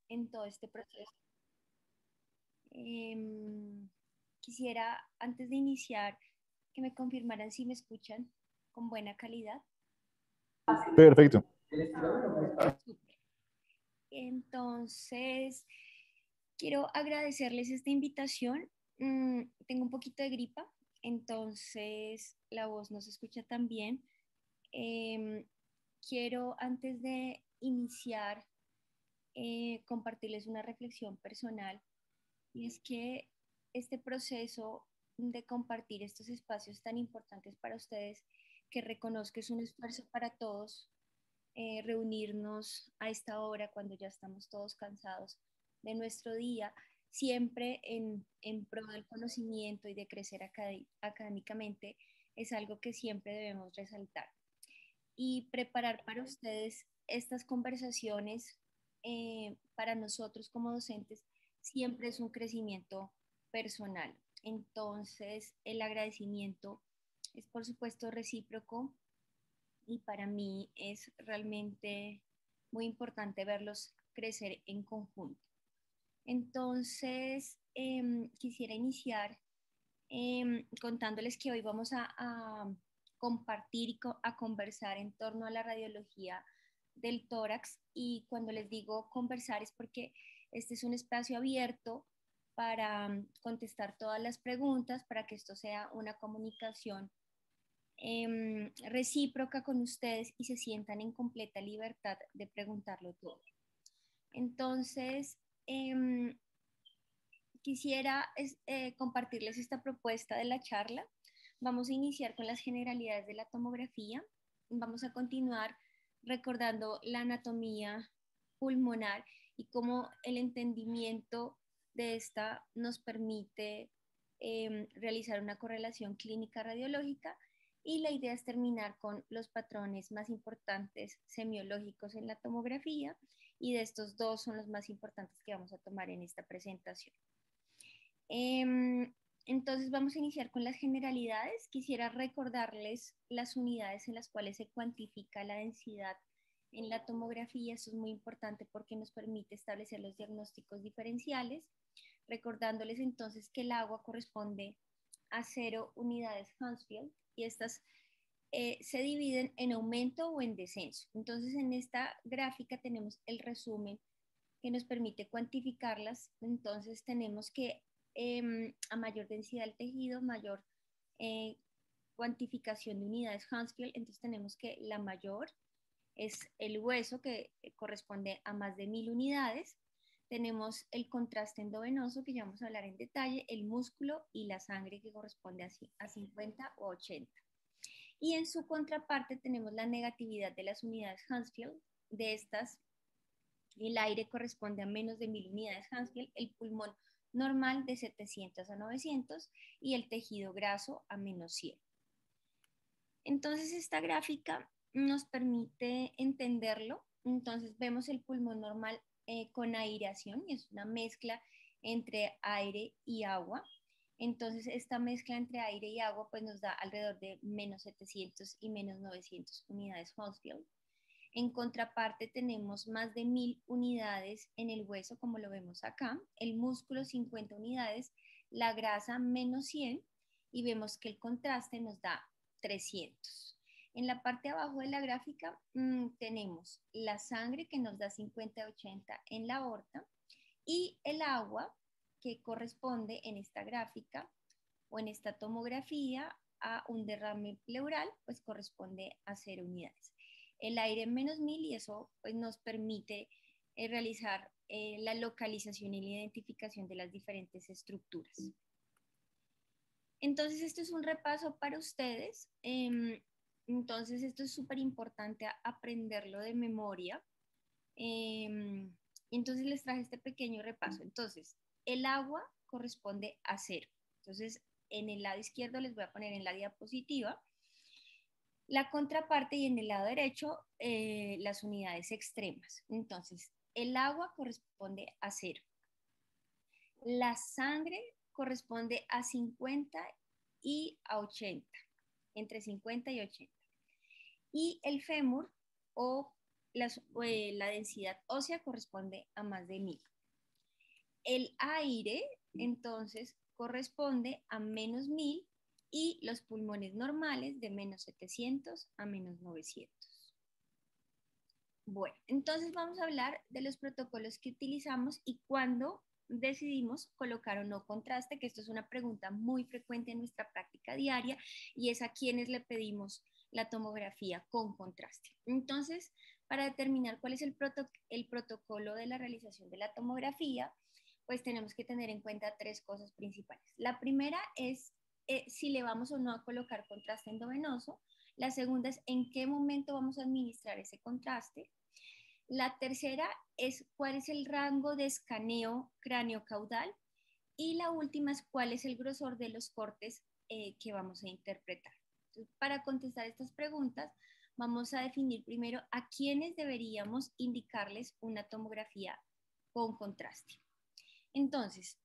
en todo este proceso. Em, Quisiera, antes de iniciar, que me confirmaran si me escuchan con buena calidad. Perfecto. Súper. Entonces, quiero agradecerles esta invitación. Tengo un poquito de gripa, entonces la voz no se escucha tan bien. Em, Quiero, antes de iniciar, compartirles una reflexión personal, y es que este proceso de compartir estos espacios tan importantes para ustedes, que reconozco que es un esfuerzo para todos, reunirnos a esta hora cuando ya estamos todos cansados de nuestro día, siempre en pro del conocimiento y de crecer académicamente, es algo que siempre debemos resaltar. Y preparar para ustedes estas conversaciones, para nosotros como docentes, siempre es un crecimiento personal. Entonces, el agradecimiento es por supuesto recíproco, y para mí es realmente muy importante verlos crecer en conjunto. Entonces, quisiera iniciar contándoles que hoy vamos a compartir y a conversar en torno a la radiología del tórax, y cuando les digo conversar es porque este es un espacio abierto para contestar todas las preguntas, para que esto sea una comunicación recíproca con ustedes y se sientan en completa libertad de preguntarlo todo. Entonces, quisiera compartirles esta propuesta de la charla. Vamos a iniciar con las generalidades de la tomografía. Vamos a continuar recordando la anatomía pulmonar y cómo el entendimiento de esta nos permite realizar una correlación clínica radiológica, y la idea es terminar con los patrones más importantes semiológicos en la tomografía, y de estos dos son los más importantes que vamos a tomar en esta presentación. Entonces vamos a iniciar con las generalidades. Quisiera recordarles las unidades en las cuales se cuantifica la densidad en la tomografía. Esto es muy importante porque nos permite establecer los diagnósticos diferenciales, recordándoles entonces que el agua corresponde a 0 unidades Hounsfield, y estas se dividen en aumento o en descenso. Entonces en esta gráfica tenemos el resumen que nos permite cuantificarlas. Entonces tenemos que a mayor densidad del tejido, mayor eh, cuantificación de unidades Hounsfield. Entonces tenemos que la mayor es el hueso, que corresponde a más de 1000 unidades. Tenemos el contraste endovenoso, que ya vamos a hablar en detalle, el músculo y la sangre, que corresponde a 50 o 80. Y en su contraparte tenemos la negatividad de las unidades Hounsfield. De estas, el aire corresponde a menos de 1000 unidades Hounsfield, el pulmón normal de 700 a 900 y el tejido graso a menos 100. Entonces esta gráfica nos permite entenderlo. Entonces vemos el pulmón normal con aireación, y es una mezcla entre aire y agua. Entonces esta mezcla entre aire y agua pues nos da alrededor de menos 700 y menos 900 unidades Hounsfield. En contraparte tenemos más de 1000 unidades en el hueso, como lo vemos acá, el músculo 50 unidades, la grasa menos 100, y vemos que el contraste nos da 300. En la parte de abajo de la gráfica tenemos la sangre, que nos da 50-80 en la aorta, y el agua, que corresponde en esta gráfica o en esta tomografía a un derrame pleural, pues corresponde a 0 unidades. El aire menos 1000, y eso pues nos permite realizar la localización y la identificación de las diferentes estructuras. Entonces esto es un repaso para ustedes. Entonces esto es súper importante aprenderlo de memoria. Entonces les traje este pequeño repaso. Entonces, el agua corresponde a 0. Entonces, en el lado izquierdo les voy a poner en la diapositiva la contraparte, y en el lado derecho las unidades extremas. Entonces, el agua corresponde a 0. La sangre corresponde a 50 y a 80, entre 50 y 80. Y el fémur, o la densidad ósea corresponde a más de 1000. El aire, entonces, corresponde a menos 1000 y los pulmones normales de menos 700 a menos 900. Bueno, entonces vamos a hablar de los protocolos que utilizamos y cuándo decidimos colocar o no contraste, que esto es una pregunta muy frecuente en nuestra práctica diaria y es a quienes le pedimos la tomografía con contraste. Entonces, para determinar cuál es el protocolo de la realización de la tomografía, pues tenemos que tener en cuenta tres cosas principales. La primera es si le vamos o no a colocar contraste endovenoso. La segunda es en qué momento vamos a administrar ese contraste. La tercera es cuál es el rango de escaneo craneocaudal. Y la última es cuál es el grosor de los cortes que vamos a interpretar. Entonces, para contestar estas preguntas, vamos a definir primero a quiénes deberíamos indicarles una tomografía con contraste. Entonces,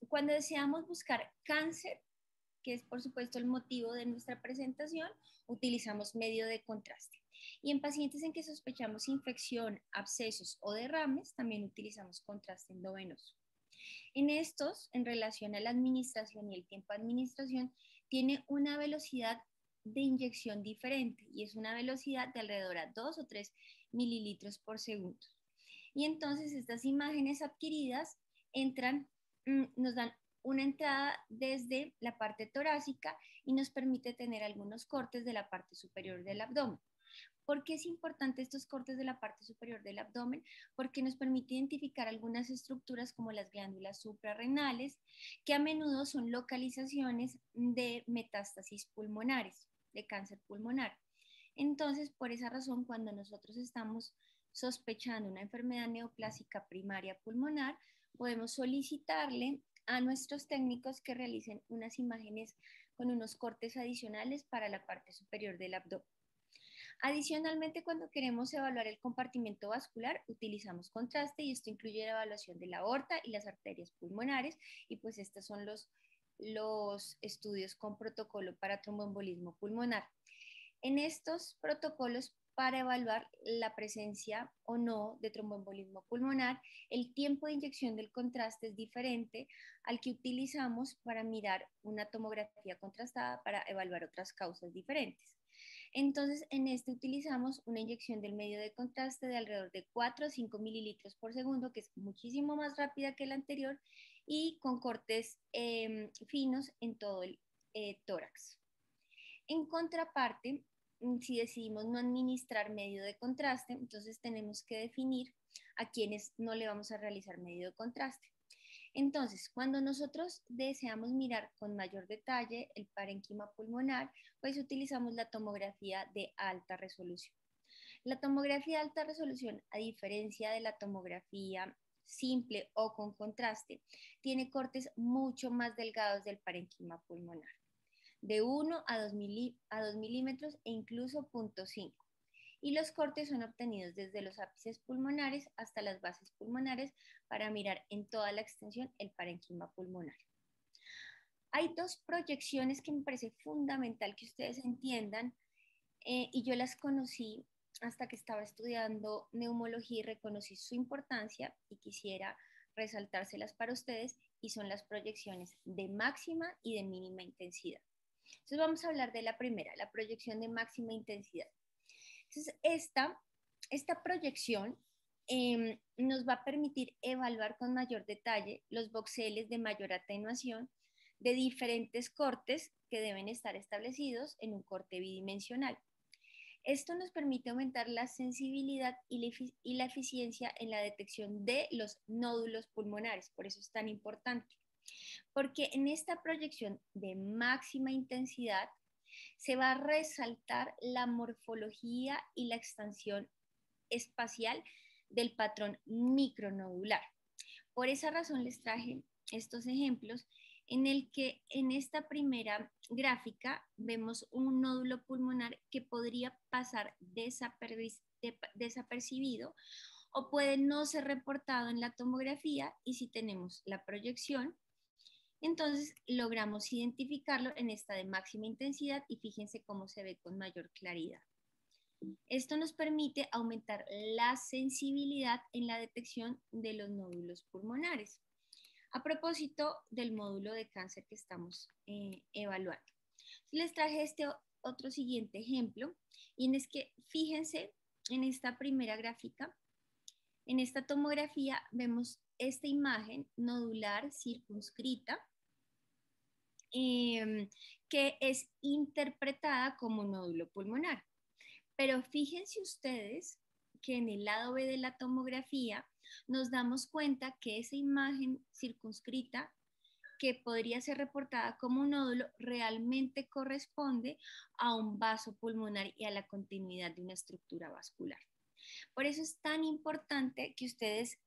cuando deseamos buscar cáncer, que es por supuesto el motivo de nuestra presentación, utilizamos medio de contraste. Y en pacientes en que sospechamos infección, abscesos o derrames, también utilizamos contraste endovenoso. En estos, en relación a la administración y el tiempo de administración, tiene una velocidad de inyección diferente y es una velocidad de alrededor a 2 o 3 mililitros por segundo. Y entonces estas imágenes adquiridas nos dan una entrada desde la parte torácica y nos permite tener algunos cortes de la parte superior del abdomen. ¿Por qué es importante estos cortes de la parte superior del abdomen? Porque nos permite identificar algunas estructuras como las glándulas suprarrenales, que a menudo son localizaciones de metástasis pulmonares, de cáncer pulmonar. Entonces, por esa razón, cuando nosotros estamos sospechando una enfermedad neoplásica primaria pulmonar, podemos solicitarle a nuestros técnicos que realicen unas imágenes con unos cortes adicionales para la parte superior del abdomen. Adicionalmente, cuando queremos evaluar el compartimento vascular, utilizamos contraste y esto incluye la evaluación de la aorta y las arterias pulmonares y pues estos son los estudios con protocolo para tromboembolismo pulmonar. En estos protocolos para evaluar la presencia o no de tromboembolismo pulmonar, el tiempo de inyección del contraste es diferente al que utilizamos para mirar una tomografía contrastada para evaluar otras causas diferentes. Entonces, en este utilizamos una inyección del medio de contraste de alrededor de 4 a 5 mililitros por segundo, que es muchísimo más rápida que la anterior, y con cortes finos en todo el tórax. En contraparte, si decidimos no administrar medio de contraste, entonces tenemos que definir a quienes no le vamos a realizar medio de contraste. Entonces, cuando nosotros deseamos mirar con mayor detalle el parénquima pulmonar, pues utilizamos la tomografía de alta resolución. La tomografía de alta resolución, a diferencia de la tomografía simple o con contraste, tiene cortes mucho más delgados del parénquima pulmonar, de 1 a 2 milímetros e incluso 0.5. Y los cortes son obtenidos desde los ápices pulmonares hasta las bases pulmonares para mirar en toda la extensión el parénquima pulmonar. Hay dos proyecciones que me parece fundamental que ustedes entiendan y yo las conocí hasta que estaba estudiando neumología y reconocí su importancia y quisiera resaltárselas para ustedes y son las proyecciones de máxima y de mínima intensidad. Entonces vamos a hablar de la primera, la proyección de máxima intensidad. Entonces esta proyección nos va a permitir evaluar con mayor detalle los voxeles de mayor atenuación de diferentes cortes que deben estar establecidos en un corte bidimensional. Esto nos permite aumentar la sensibilidad y la eficiencia en la detección de los nódulos pulmonares, por eso es tan importante. Porque en esta proyección de máxima intensidad se va a resaltar la morfología y la extensión espacial del patrón micronodular. Por esa razón les traje estos ejemplos en el que en esta primera gráfica vemos un nódulo pulmonar que podría pasar desapercibido o puede no ser reportado en la tomografía y si tenemos la proyección, entonces logramos identificarlo en esta de máxima intensidad y fíjense cómo se ve con mayor claridad. Esto nos permite aumentar la sensibilidad en la detección de los nódulos pulmonares. A propósito del módulo de cáncer que estamos evaluando. Les traje este otro siguiente ejemplo, y es que fíjense en esta primera gráfica. En esta tomografía vemos esta imagen nodular circunscrita que es interpretada como nódulo pulmonar. Pero fíjense ustedes que en el lado B de la tomografía nos damos cuenta que esa imagen circunscrita que podría ser reportada como un nódulo realmente corresponde a un vaso pulmonar y a la continuidad de una estructura vascular. Por eso es tan importante que ustedes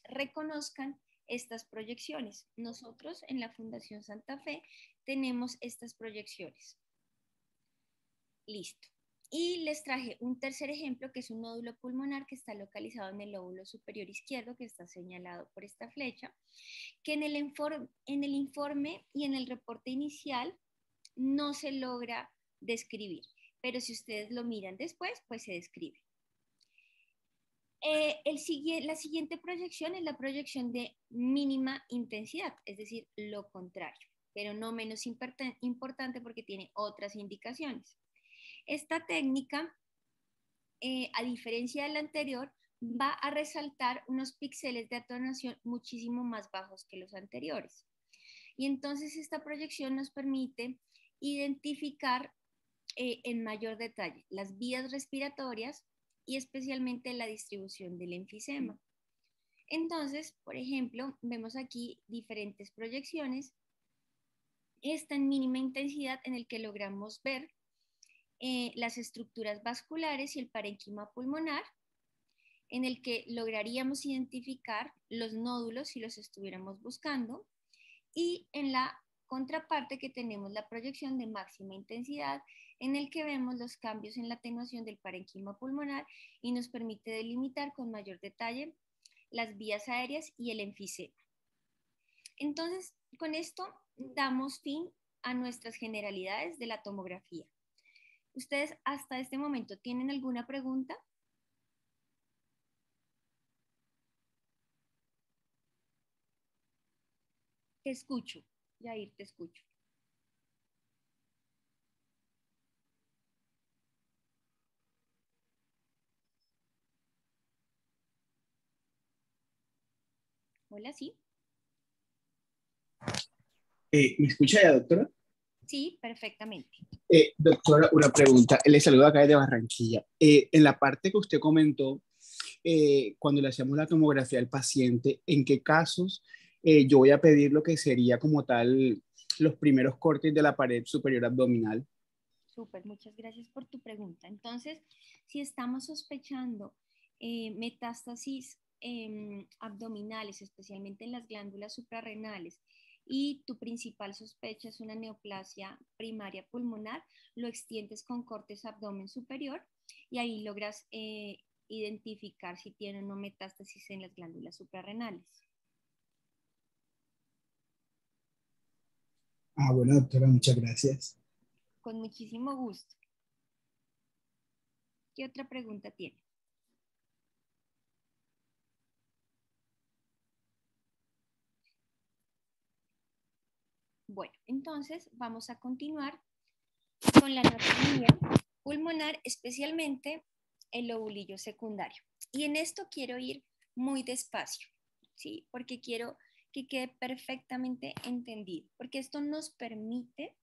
reconozcan estas proyecciones. Nosotros en la Fundación Santa Fe tenemos estas proyecciones. Listo. Y les traje un tercer ejemplo, que es un nódulo pulmonar que está localizado en el lóbulo superior izquierdo, que está señalado por esta flecha, que en el informe y en el reporte inicial no se logra describir, pero si ustedes lo miran después, pues se describe. La siguiente proyección es la proyección de mínima intensidad, es decir, lo contrario, pero no menos importante porque tiene otras indicaciones. Esta técnica, a diferencia de la anterior, va a resaltar unos píxeles de atenuación muchísimo más bajos que los anteriores. Y entonces esta proyección nos permite identificar en mayor detalle las vías respiratorias y especialmente la distribución del enfisema. Entonces, por ejemplo, vemos aquí diferentes proyecciones. Esta en mínima intensidad en el que logramos ver las estructuras vasculares y el parénquima pulmonar, en el que lograríamos identificar los nódulos si los estuviéramos buscando, y en la contraparte que tenemos la proyección de máxima intensidad, en el que vemos los cambios en la atenuación del parénquima pulmonar y nos permite delimitar con mayor detalle las vías aéreas y el enfisema. Entonces, con esto damos fin a nuestras generalidades de la tomografía. ¿Ustedes hasta este momento tienen alguna pregunta? Te escucho, Yair, te escucho. Hola, ¿sí? ¿Me escucha ya, doctora? Sí, perfectamente. Doctora, una pregunta. Le saludo acá desde Barranquilla. En la parte que usted comentó, cuando le hacemos la tomografía al paciente, ¿en qué casos yo voy a pedir lo que sería como tal los primeros cortes de la pared superior abdominal? Súper, muchas gracias por tu pregunta. Entonces, si estamos sospechando metástasis abdominales, especialmente en las glándulas suprarrenales, y tu principal sospecha es una neoplasia primaria pulmonar, lo extiendes con cortes abdomen superior y ahí logras identificar si tiene o no metástasis en las glándulas suprarrenales. Ah, bueno, doctora, muchas gracias. Con muchísimo gusto. ¿Qué otra pregunta tiene? Bueno, entonces vamos a continuar con la anatomía pulmonar, especialmente el lobulillo secundario. Y en esto quiero ir muy despacio, ¿sí? Porque quiero que quede perfectamente entendido, porque esto nos permite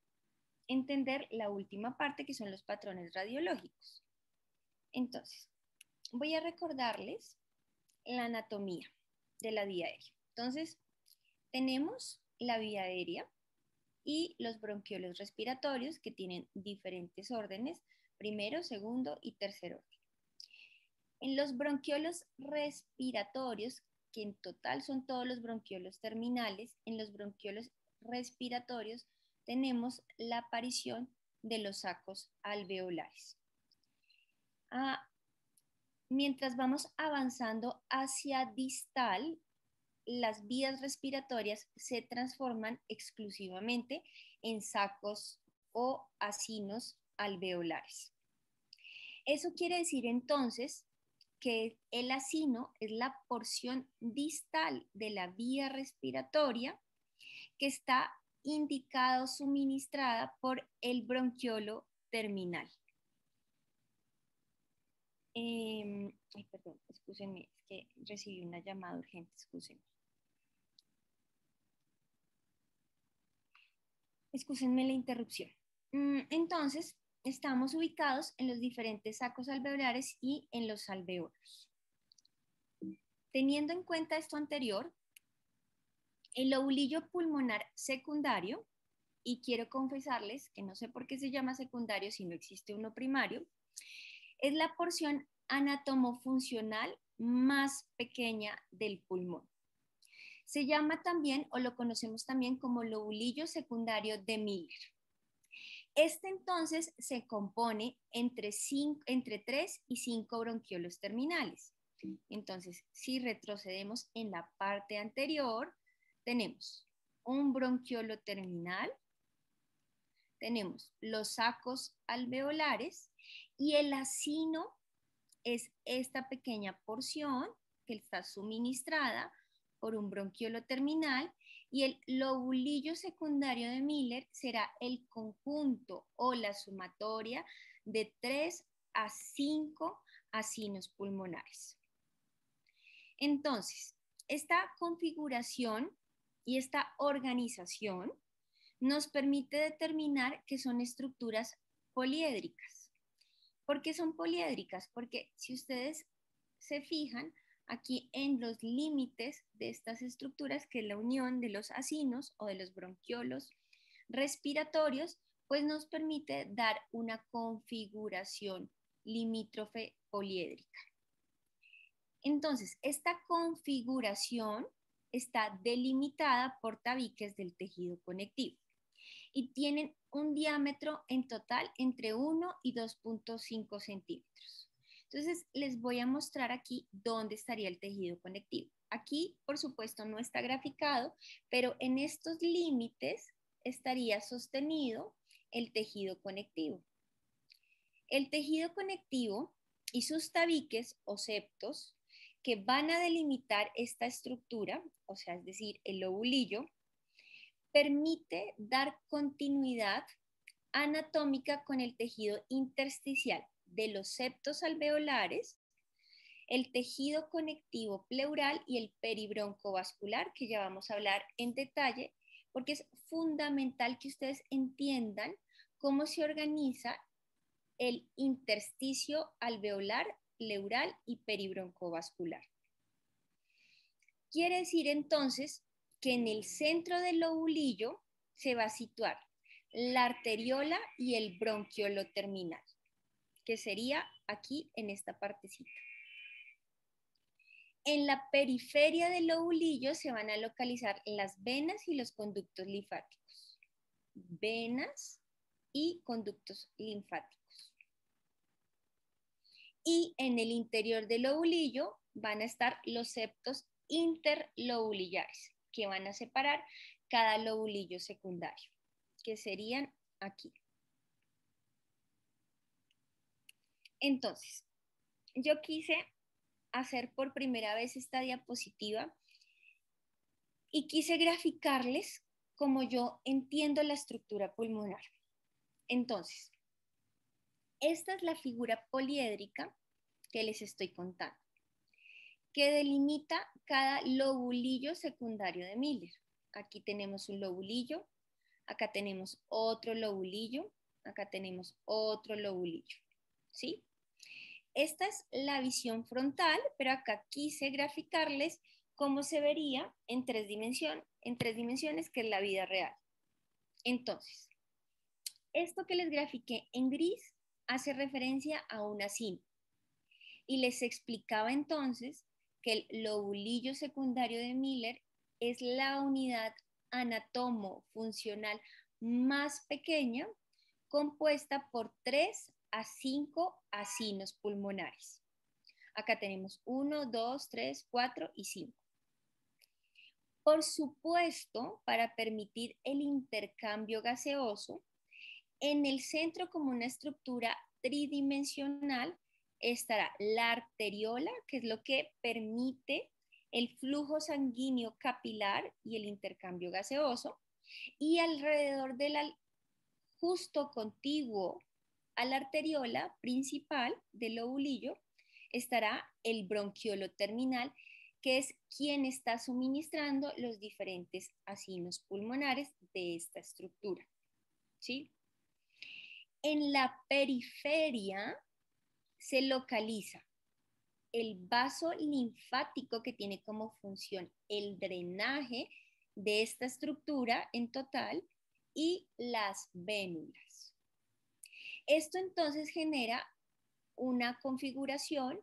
entender la última parte, que son los patrones radiológicos. Entonces, voy a recordarles la anatomía de la vía aérea. Entonces, tenemos la vía aérea y los bronquiolos respiratorios, que tienen diferentes órdenes, primero, segundo y tercer orden. En los bronquiolos respiratorios, que en total son todos los bronquiolos terminales, en los bronquiolos respiratorios tenemos la aparición de los sacos alveolares. Mientras vamos avanzando hacia distal, las vías respiratorias se transforman exclusivamente en sacos o acinos alveolares. Eso quiere decir entonces que el acino es la porción distal de la vía respiratoria que está indicada o suministrada por el bronquiolo terminal. Ay, perdón, excúsenme, es que recibí una llamada urgente, excúsenme. Excúsenme la interrupción. Entonces, estamos ubicados en los diferentes sacos alveolares y en los alveolos. Teniendo en cuenta esto anterior, el lobulillo pulmonar secundario, y quiero confesarles que no sé por qué se llama secundario si no existe uno primario, es la porción anatomofuncional más pequeña del pulmón. Se llama también, o lo conocemos también como lobulillo secundario de Miller. Este entonces se compone entre 3 y 5 bronquiolos terminales. Entonces, si retrocedemos en la parte anterior, tenemos un bronquiolo terminal, tenemos los sacos alveolares y el acino es esta pequeña porción que está suministrada por un bronquiolo terminal, y el lobulillo secundario de Miller será el conjunto o la sumatoria de 3 a 5 acinos pulmonares. Entonces, esta configuración y esta organización nos permite determinar que son estructuras poliédricas. ¿Por qué son poliédricas? Porque si ustedes se fijan aquí en los límites de estas estructuras, que es la unión de los acinos o de los bronquiolos respiratorios, pues nos permite dar una configuración limítrofe poliédrica. Entonces, esta configuración está delimitada por tabiques del tejido conectivo y tienen un diámetro en total entre 1 y 2.5 centímetros. Entonces, les voy a mostrar aquí dónde estaría el tejido conectivo. Aquí, por supuesto, no está graficado, pero en estos límites estaría sostenido el tejido conectivo. El tejido conectivo y sus tabiques o septos que van a delimitar esta estructura, o sea, es decir, el lobulillo, permite dar continuidad anatómica con el tejido intersticial de los septos alveolares, el tejido conectivo pleural y el peribronco vascular, que ya vamos a hablar en detalle, porque es fundamental que ustedes entiendan cómo se organiza el intersticio alveolar, pleural y peribronco vascular. Quiere decir entonces que en el centro del lobulillo se va a situar la arteriola y el bronquiolo terminal, que sería aquí en esta partecita. En la periferia del lobulillo se van a localizar las venas y los conductos linfáticos. Venas y conductos linfáticos. Y en el interior del lobulillo van a estar los septos interlobulillares, que van a separar cada lobulillo secundario, que serían aquí. Entonces, yo quise hacer por primera vez esta diapositiva y quise graficarles como yo entiendo la estructura pulmonar. Entonces, esta es la figura poliédrica que les estoy contando, que delimita cada lobulillo secundario de Miller. Aquí tenemos un lobulillo, acá tenemos otro lobulillo, acá tenemos otro lobulillo, ¿sí? Esta es la visión frontal, pero acá quise graficarles cómo se vería en tres dimensiones, que es la vida real. Entonces, esto que les grafiqué en gris hace referencia a un acino. Y les explicaba entonces que el lobulillo secundario de Miller es la unidad anatomo-funcional más pequeña, compuesta por 3 a 5 acinos pulmonares. Acá tenemos 1, 2, 3, 4 y 5. Por supuesto, para permitir el intercambio gaseoso, en el centro, como una estructura tridimensional estará la arteriola, que es lo que permite el flujo sanguíneo capilar y el intercambio gaseoso, y alrededor justo contiguo a la arteriola principal del lobulillo estará el bronquiolo terminal, que es quien está suministrando los diferentes acinos pulmonares de esta estructura, ¿sí? En la periferia se localiza el vaso linfático, que tiene como función el drenaje de esta estructura en total, y las vénulas. Esto entonces genera una configuración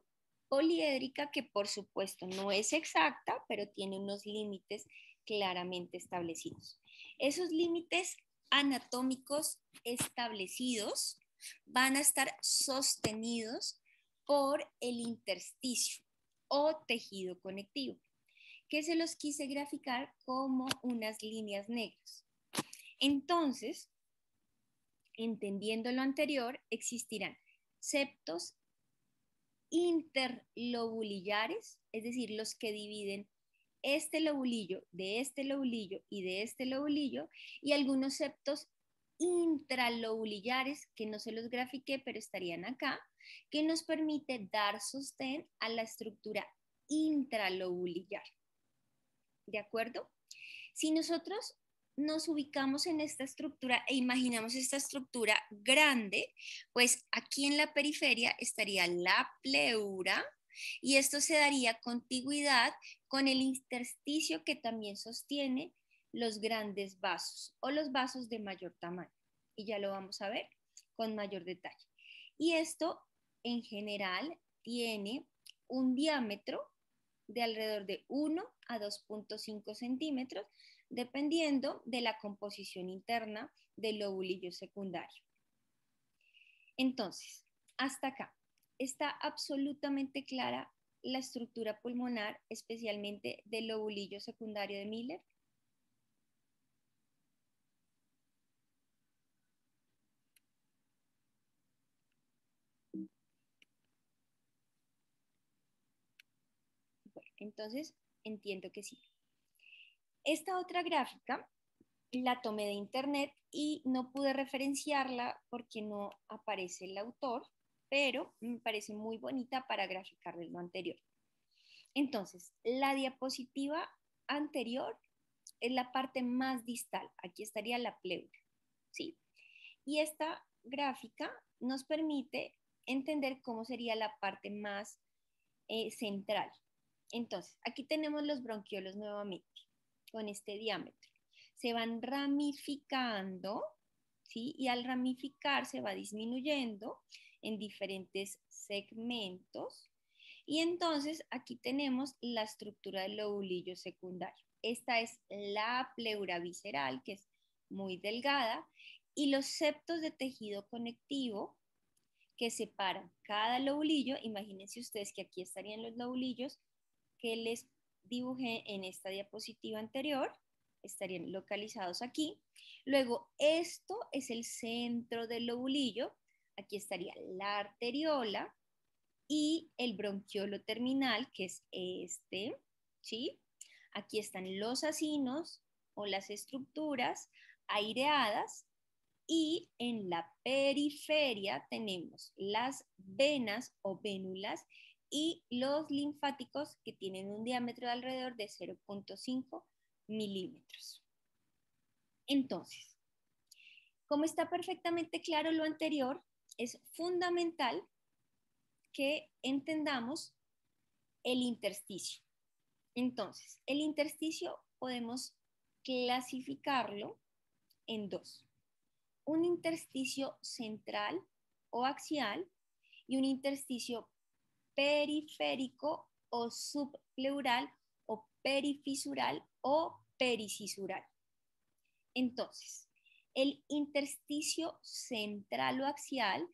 poliédrica que por supuesto no es exacta, pero tiene unos límites claramente establecidos. Esos límites anatómicos establecidos van a estar sostenidos por el intersticio o tejido conectivo, que se los quise graficar como unas líneas negras. Entonces, entendiendo lo anterior, existirán septos interlobulillares, es decir, los que dividen este lobulillo de este lobulillo y de este lobulillo, y algunos septos intralobulillares, que no se los grafiqué, pero estarían acá, que nos permite dar sostén a la estructura intralobulillar. ¿De acuerdo? Si nosotros nos ubicamos en esta estructura e imaginamos esta estructura grande, pues aquí en la periferia estaría la pleura, y esto se daría contigüidad con el intersticio que también sostiene los grandes vasos o los vasos de mayor tamaño. Y ya lo vamos a ver con mayor detalle. Y esto en general tiene un diámetro de alrededor de 1 a 2.5 centímetros, dependiendo de la composición interna del lobulillo secundario. Entonces, hasta acá, ¿está absolutamente clara la estructura pulmonar, especialmente del lobulillo secundario de Miller? Bueno, entonces entiendo que sí. Esta otra gráfica la tomé de internet y no pude referenciarla porque no aparece el autor, pero me parece muy bonita para graficarles lo anterior. Entonces, la diapositiva anterior es la parte más distal. Aquí estaría la pleura, ¿sí? Y esta gráfica nos permite entender cómo sería la parte más central. Entonces, aquí tenemos los bronquiolos nuevamente, con este diámetro. Se van ramificando, ¿sí? Y al ramificar se va disminuyendo en diferentes segmentos. Y entonces aquí tenemos la estructura del lobulillo secundario. Esta es la pleura visceral, que es muy delgada, y los septos de tejido conectivo que separan cada lobulillo. Imagínense ustedes que aquí estarían los lobulillos que les dibujé en esta diapositiva anterior, estarían localizados aquí. Luego, esto es el centro del lobulillo. Aquí estaría la arteriola y el bronquiolo terminal, que es este, ¿sí? Aquí están los acinos o las estructuras aireadas, y en la periferia tenemos las venas o vénulas y los linfáticos, que tienen un diámetro de alrededor de 0.5 milímetros. Entonces, como está perfectamente claro lo anterior, es fundamental que entendamos el intersticio. Entonces, el intersticio podemos clasificarlo en dos: un intersticio central o axial y un intersticio periférico o subpleural o perifisural o pericisural. Entonces, el intersticio central o axial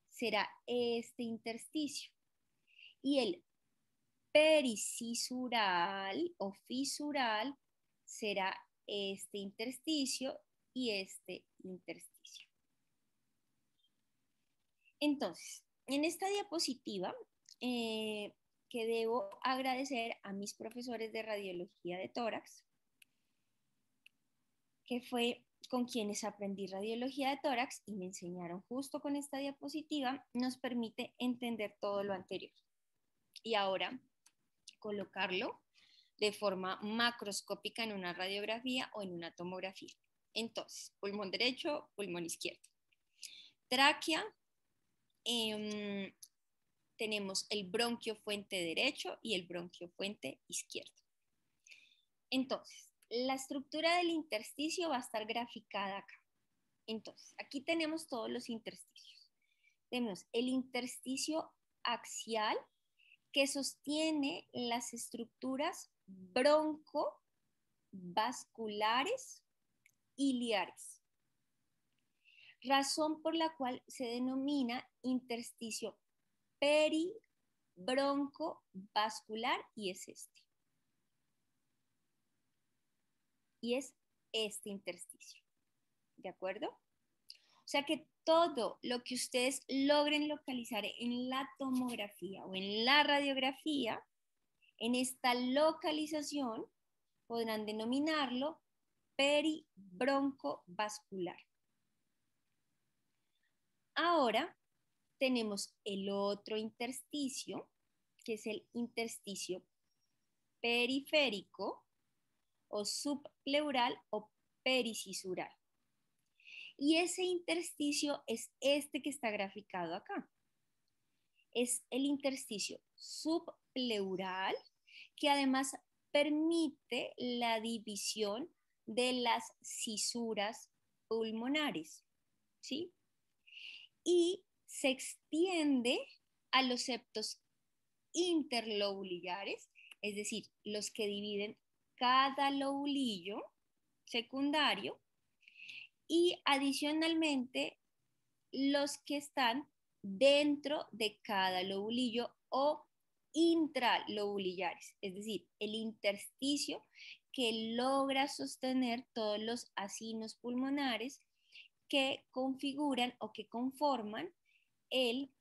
será este intersticio, y el pericisural o fisural será este intersticio y este intersticio. Entonces, en esta diapositiva, que debo agradecer a mis profesores de radiología de tórax, que fue con quienes aprendí radiología de tórax y me enseñaron justo con esta diapositiva, nos permite entender todo lo anterior. Y ahora colocarlo de forma macroscópica en una radiografía o en una tomografía. Entonces, pulmón derecho, pulmón izquierdo. Tráquea, tenemos el bronquio fuente derecho y el bronquio fuente izquierdo. Entonces, la estructura del intersticio va a estar graficada acá. Entonces, aquí tenemos todos los intersticios. Tenemos el intersticio axial que sostiene las estructuras broncovasculares iliares, razón por la cual se denomina intersticio peribroncovascular y es este. Y es este intersticio, ¿de acuerdo? O sea que todo lo que ustedes logren localizar en la tomografía o en la radiografía, en esta localización, podrán denominarlo peribroncovascular. Ahora tenemos el otro intersticio, que es el intersticio periférico o subpleural o pericisural. Y ese intersticio es este que está graficado acá. Es el intersticio subpleural que además permite la división de las cisuras pulmonares, ¿sí? Y se extiende a los septos interlobulares, es decir, los que dividen cada lobulillo secundario, y adicionalmente los que están dentro de cada lobulillo o intralobulillares, es decir, el intersticio que logra sostener todos los acinos pulmonares que configuran o que conforman el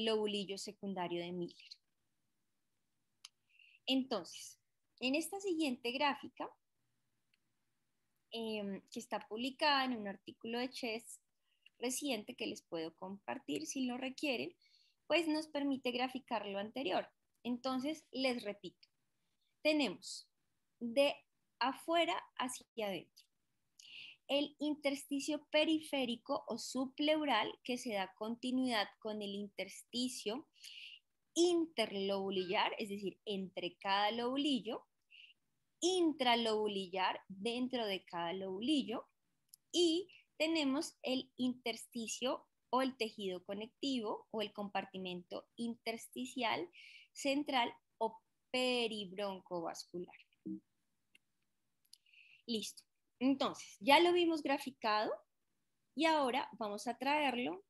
lobulillo secundario de Miller. Entonces, en esta siguiente gráfica, que está publicada en un artículo de Chest reciente que les puedo compartir si lo requieren, pues nos permite graficar lo anterior. Entonces, les repito, tenemos de afuera hacia adentro el intersticio periférico o subpleural que se da continuidad con el intersticio interlobulillar, es decir, entre cada lobulillo, intralobulillar dentro de cada lobulillo, y tenemos el intersticio o el tejido conectivo o el compartimento intersticial central o peribroncovascular. Listo. Entonces, ya lo vimos graficado y ahora vamos a traerlo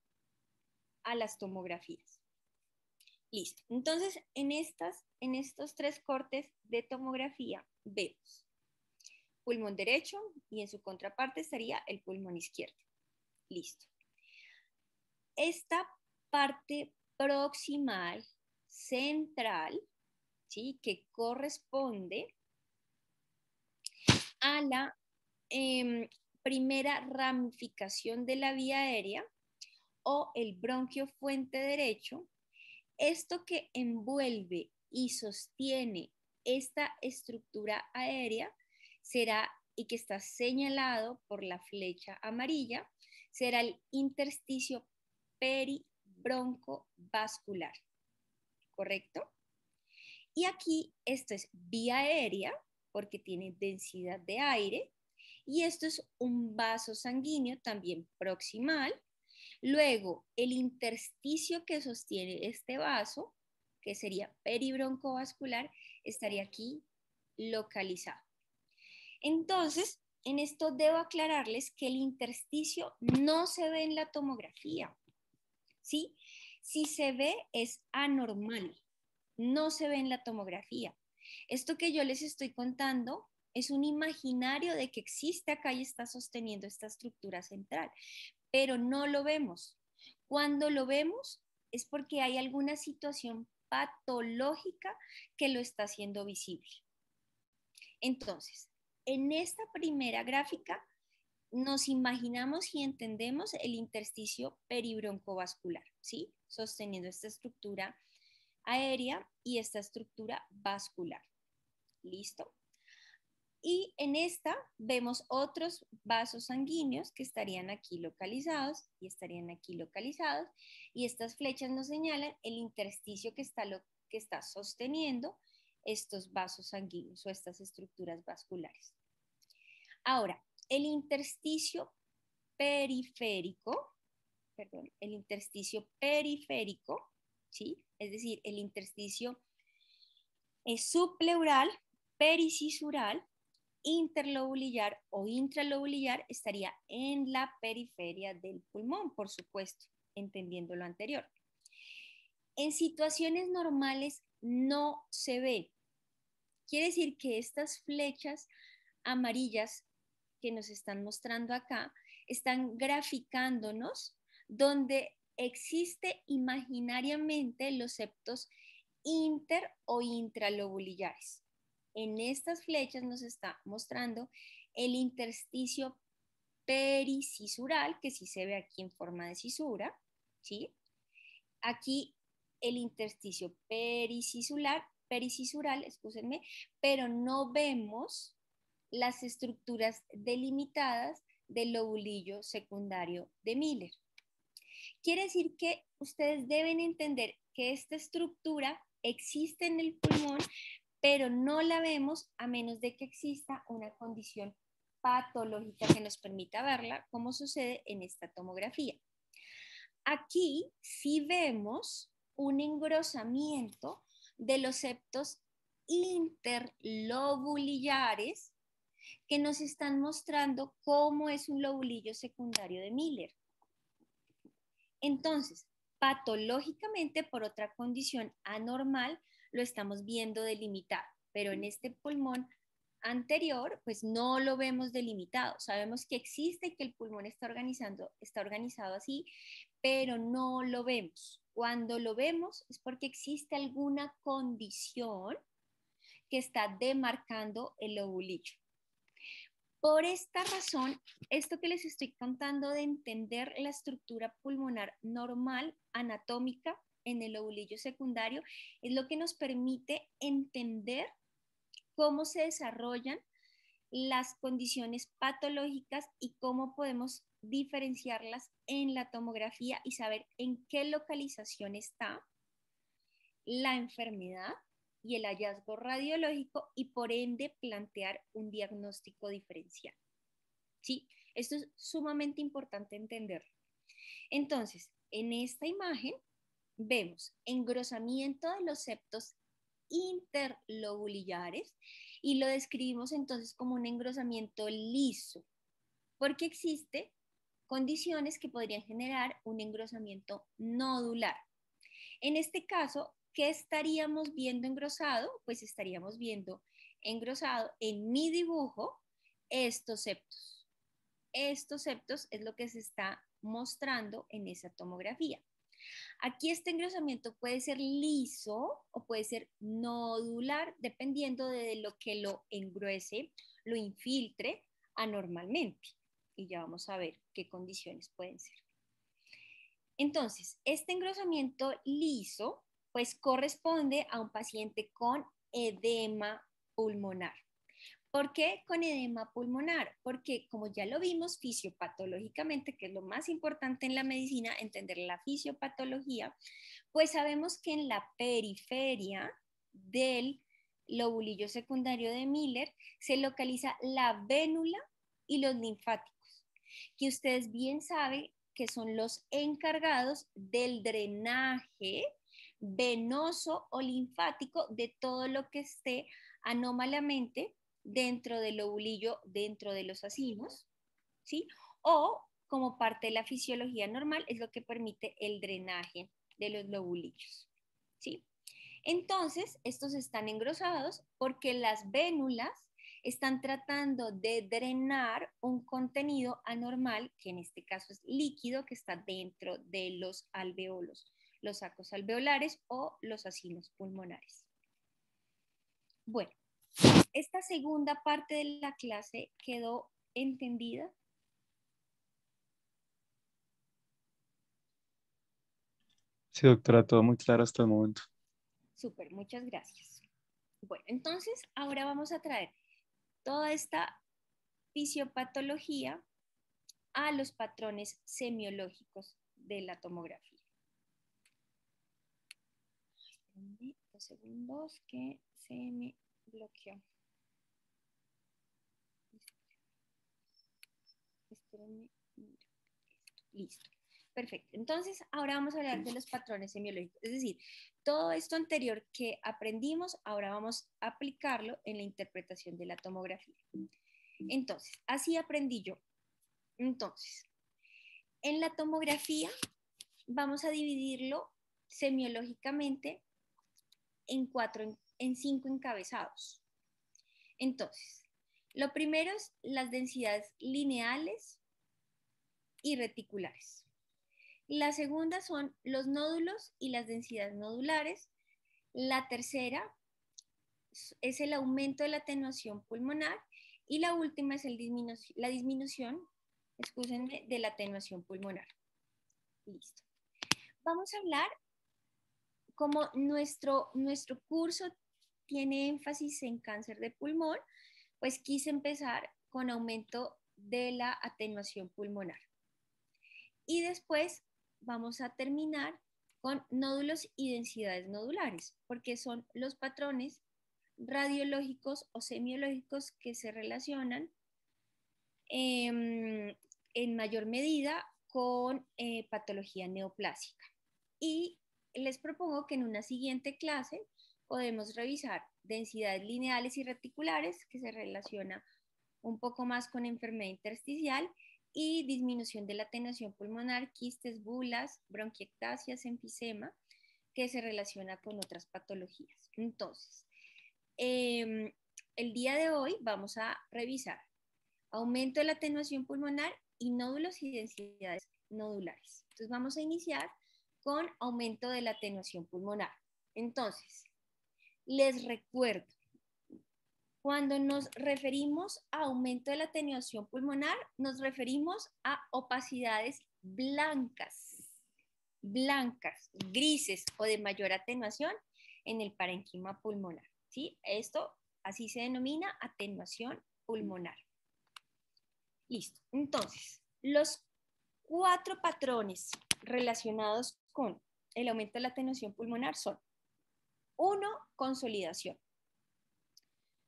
a las tomografías. Listo. Entonces, en estos tres cortes de tomografía vemos pulmón derecho y en su contraparte estaría el pulmón izquierdo. Listo. Esta parte proximal central, ¿sí?, que corresponde a la primera ramificación de la vía aérea o el bronquio fuente derecho, esto que envuelve y sostiene esta estructura aérea será, y que está señalado por la flecha amarilla, será el intersticio peribroncovascular, ¿correcto? Y aquí esto es vía aérea porque tiene densidad de aire, y esto es un vaso sanguíneo también proximal. Luego, el intersticio que sostiene este vaso, que sería peribroncovascular, estaría aquí localizado. Entonces, en esto debo aclararles que el intersticio no se ve en la tomografía, ¿sí? Si se ve es anormal, no se ve en la tomografía. Esto que yo les estoy contando es un imaginario de que existe acá y está sosteniendo esta estructura central, pero no lo vemos. Cuando lo vemos es porque hay alguna situación patológica que lo está haciendo visible. Entonces, en esta primera gráfica nos imaginamos y entendemos el intersticio peribroncovascular, ¿sí? Sosteniendo esta estructura aérea y esta estructura vascular. ¿Listo? Y en esta vemos otros vasos sanguíneos que estarían aquí localizados y estarían aquí localizados. Y estas flechas nos señalan el intersticio que está sosteniendo estos vasos sanguíneos o estas estructuras vasculares. Ahora, el intersticio periférico, ¿sí? Es decir, el intersticio subpleural, pericisural, interlobulillar o intralobulillar estaría en la periferia del pulmón, por supuesto, entendiendo lo anterior. En situaciones normales no se ve. Quiere decir que estas flechas amarillas que nos están mostrando acá están graficándonos donde existe imaginariamente los septos inter o intralobulillares. En estas flechas nos está mostrando el intersticio pericisural, que sí se ve aquí en forma de cisura, ¿sí? Aquí el intersticio pericisural, excúsenme, pero no vemos las estructuras delimitadas del lobulillo secundario de Miller. Quiere decir que ustedes deben entender que esta estructura existe en el pulmón, pero no la vemos a menos de que exista una condición patológica que nos permita verla, como sucede en esta tomografía. Aquí sí vemos un engrosamiento de los septos interlobulillares que nos están mostrando cómo es un lobulillo secundario de Miller. Entonces, patológicamente, por otra condición anormal, lo estamos viendo delimitado, pero en este pulmón anterior, pues no lo vemos delimitado. Sabemos que existe y que el pulmón está organizado así, pero no lo vemos. Cuando lo vemos es porque existe alguna condición que está demarcando el lobulillo. Por esta razón, esto que les estoy contando de entender la estructura pulmonar normal, anatómica, en el lobulillo secundario, es lo que nos permite entender cómo se desarrollan las condiciones patológicas y cómo podemos diferenciarlas en la tomografía y saber en qué localización está la enfermedad y el hallazgo radiológico y por ende plantear un diagnóstico diferencial. ¿Sí? Esto es sumamente importante entenderlo. Entonces, en esta imagen vemos engrosamiento de los septos interlobulillares y lo describimos entonces como un engrosamiento liso, porque existe condiciones que podrían generar un engrosamiento nodular. En este caso, ¿qué estaríamos viendo engrosado? Pues estaríamos viendo engrosado en mi dibujo estos septos. Estos septos es lo que se está mostrando en esa tomografía. Aquí este engrosamiento puede ser liso o puede ser nodular, dependiendo de lo que lo engruese, lo infiltre anormalmente. Y ya vamos a ver qué condiciones pueden ser. Entonces, este engrosamiento liso, pues corresponde a un paciente con edema pulmonar. ¿Por qué con edema pulmonar? Porque como ya lo vimos fisiopatológicamente, que es lo más importante en la medicina, entender la fisiopatología, pues sabemos que en la periferia del lobulillo secundario de Miller se localiza la vénula y los linfáticos, que ustedes bien saben que son los encargados del drenaje venoso o linfático de todo lo que esté anómalamente dentro del lobulillo, dentro de los acimos, ¿sí? O como parte de la fisiología normal es lo que permite el drenaje de los lobulillos, ¿sí? Entonces, estos están engrosados porque las vénulas están tratando de drenar un contenido anormal, que en este caso es líquido, que está dentro de los alveolos, los sacos alveolares o los asinos pulmonares. Bueno, esta segunda parte de la clase quedó entendida. Sí, doctora, todo muy claro hasta el momento. Súper, muchas gracias. Bueno, entonces ahora vamos a traer toda esta fisiopatología a los patrones semiológicos de la tomografía. Espérenme 2 segundos que se me bloqueó. Espérenme. Listo. Perfecto. Entonces, ahora vamos a hablar de los patrones semiológicos. Es decir, todo esto anterior que aprendimos, ahora vamos a aplicarlo en la interpretación de la tomografía. Entonces, así aprendí yo. Entonces, en la tomografía vamos a dividirlo semiológicamente en 5 encabezados. Entonces, lo primero es las densidades lineales y reticulares. La segunda son los nódulos y las densidades nodulares. La tercera es el aumento de la atenuación pulmonar. Y la última es la disminución, excúsenme, de la atenuación pulmonar. Listo. Vamos a hablar, como nuestro curso tiene énfasis en cáncer de pulmón, pues quise empezar con aumento de la atenuación pulmonar. Y después vamos a terminar con nódulos y densidades nodulares, porque son los patrones radiológicos o semiológicos que se relacionan en mayor medida con patología neoplásica. Y les propongo que en una siguiente clase podemos revisar densidades lineales y reticulares, que se relaciona un poco más con enfermedad intersticial, y disminución de la atenuación pulmonar, quistes, bulas, bronquiectasias, enfisema, que se relaciona con otras patologías. Entonces, el día de hoy vamos a revisar aumento de la atenuación pulmonar y nódulos y densidades nodulares. Entonces, vamos a iniciar con aumento de la atenuación pulmonar. Entonces, les recuerdo, cuando nos referimos a aumento de la atenuación pulmonar, nos referimos a opacidades blancas, grises o de mayor atenuación en el parénquima pulmonar. ¿Sí? Esto así se denomina atenuación pulmonar. Listo. Entonces, los 4 patrones relacionados con el aumento de la atenuación pulmonar son: 1, consolidación;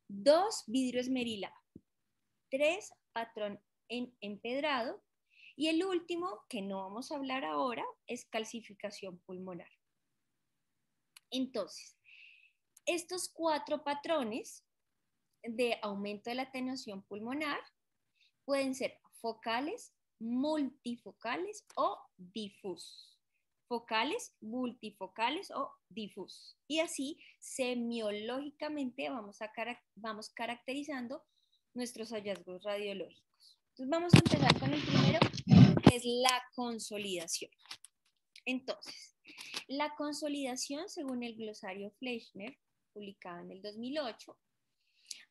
2, vidrio esmerilado; 3, patrón en empedrado; y el último, que no vamos a hablar ahora, es calcificación pulmonar. Entonces, estos 4 patrones de aumento de la atenuación pulmonar pueden ser focales, multifocales o difusos. Focales, multifocales o difusos. Y así, semiológicamente, vamos caracterizando nuestros hallazgos radiológicos. Entonces, vamos a empezar con el primero, que es la consolidación. Entonces, la consolidación, según el glosario Fleischner, publicado en el 2008,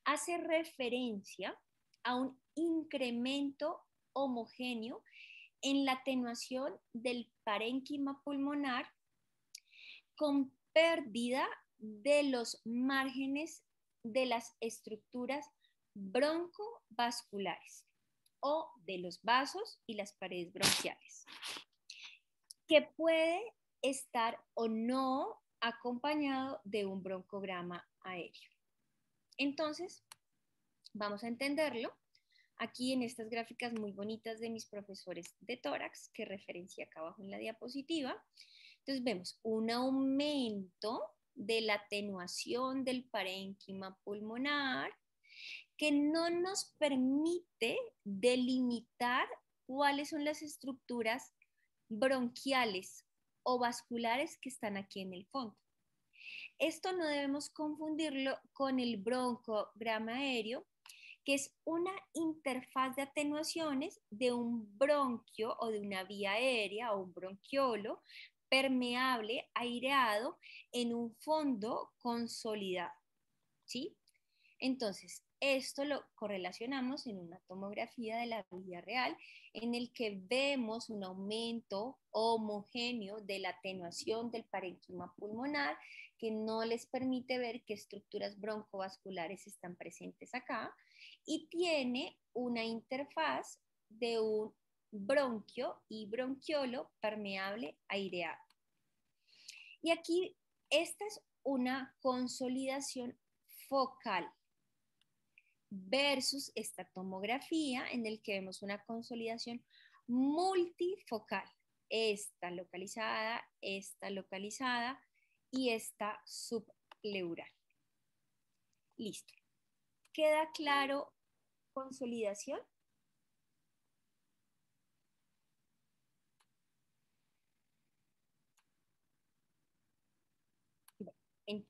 hace referencia a un incremento homogéneo en la atenuación del parénquima pulmonar con pérdida de los márgenes de las estructuras broncovasculares o de los vasos y las paredes bronquiales, que puede estar o no acompañado de un broncograma aéreo. Entonces, vamos a entenderlo aquí en estas gráficas muy bonitas de mis profesores de tórax, que referencié acá abajo en la diapositiva. Entonces vemos un aumento de la atenuación del parénquima pulmonar que no nos permite delimitar cuáles son las estructuras bronquiales o vasculares que están aquí en el fondo. Esto no debemos confundirlo con el broncograma aéreo, que es una interfaz de atenuaciones de un bronquio o de una vía aérea o un bronquiolo permeable, aireado en un fondo consolidado, ¿sí? Entonces, esto lo correlacionamos en una tomografía de la vida real, en el que vemos un aumento homogéneo de la atenuación del parénquima pulmonar, que no les permite ver qué estructuras broncovasculares están presentes acá, y tiene una interfaz de un bronquio y bronquiolo permeable aireado. Y aquí, esta es una consolidación focal versus esta tomografía en el que vemos una consolidación multifocal. Esta localizada y esta subpleural. Listo. ¿Queda claro consolidación?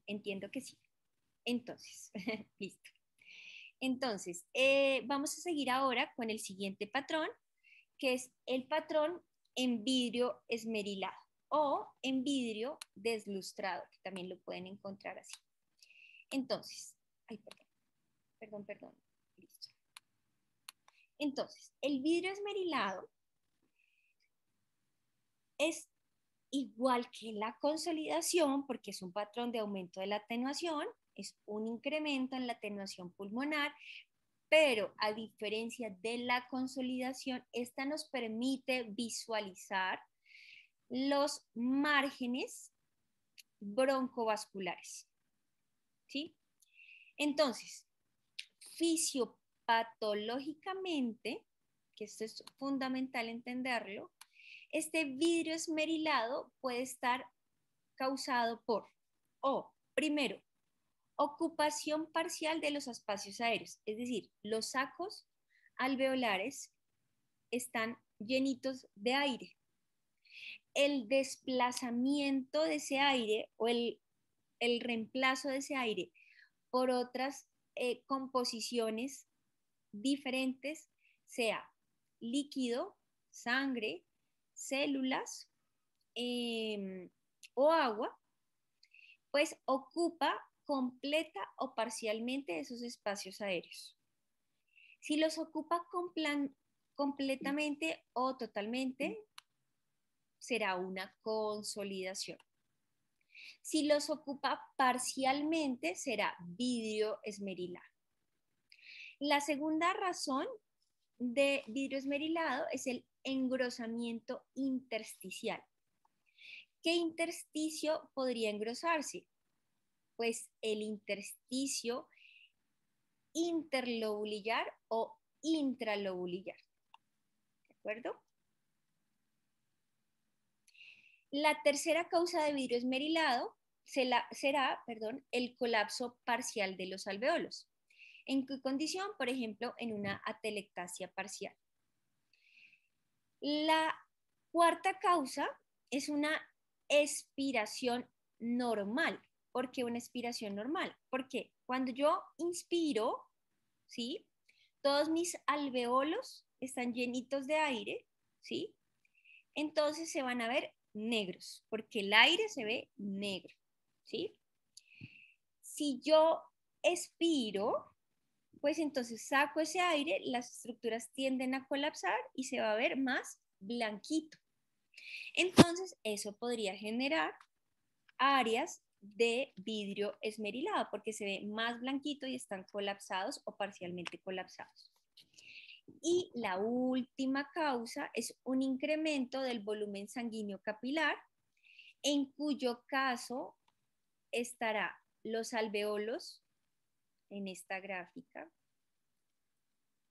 Entiendo que sí. Entonces, listo. Entonces, vamos a seguir ahora con el siguiente patrón, que es el patrón en vidrio esmerilado o en vidrio deslustrado, que también lo pueden encontrar así. Entonces, ay, perdón, listo. Entonces, el vidrio esmerilado es igual que la consolidación, porque es un patrón de aumento de la atenuación, es un incremento en la atenuación pulmonar, pero a diferencia de la consolidación, esta nos permite visualizar los márgenes broncovasculares, ¿sí? Entonces, fisiopatológicamente, que esto es fundamental entenderlo, este vidrio esmerilado puede estar causado por, primero, ocupación parcial de los espacios aéreos, es decir, los sacos alveolares están llenitos de aire. El desplazamiento de ese aire o el reemplazo de ese aire por otras composiciones diferentes, sea líquido, sangre, células o agua, pues ocupa completa o parcialmente esos espacios aéreos. Si los ocupa completamente o totalmente, será una consolidación. Si los ocupa parcialmente, será vidrio esmerilado. La segunda razón de vidrio esmerilado es el engrosamiento intersticial. ¿Qué intersticio podría engrosarse? Pues el intersticio interlobulillar o intralobulillar. ¿De acuerdo? La tercera causa de vidrio esmerilado será el colapso parcial de los alveolos. ¿En qué condición? Por ejemplo, en una atelectasia parcial. La cuarta causa es una expiración normal. ¿Por qué una expiración normal? Porque cuando yo inspiro, ¿sí? Todos mis alveolos están llenitos de aire, ¿sí? Entonces se van a ver negros, porque el aire se ve negro, ¿sí? Si yo expiro, pues entonces saco ese aire, las estructuras tienden a colapsar y se va a ver más blanquito. Entonces eso podría generar áreas de vidrio esmerilado porque se ve más blanquito y están colapsados o parcialmente colapsados. Y la última causa es un incremento del volumen sanguíneo capilar, en cuyo caso estará los alveolos en esta gráfica,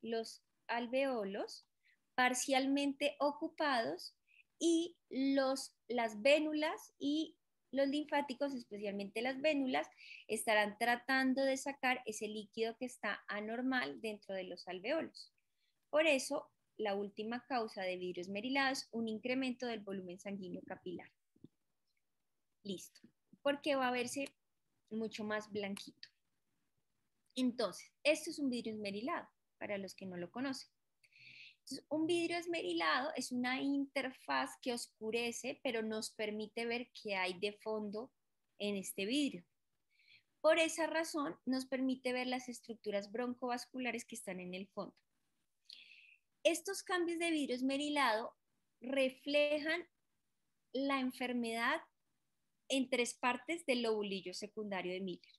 los alveolos parcialmente ocupados y las vénulas y los linfáticos, especialmente las vénulas, estarán tratando de sacar ese líquido que está anormal dentro de los alveolos. Por eso, la última causa de vidrio esmerilado es un incremento del volumen sanguíneo capilar. Listo. Porque va a verse mucho más blanquito. Entonces, esto es un vidrio esmerilado. para los que no lo conocen. Entonces, un vidrio esmerilado es una interfaz que oscurece, pero nos permite ver qué hay de fondo en este vidrio. Por esa razón, nos permite ver las estructuras broncovasculares que están en el fondo. Estos cambios de vidrio esmerilado reflejan la enfermedad en 3 partes del lobulillo secundario de Miller.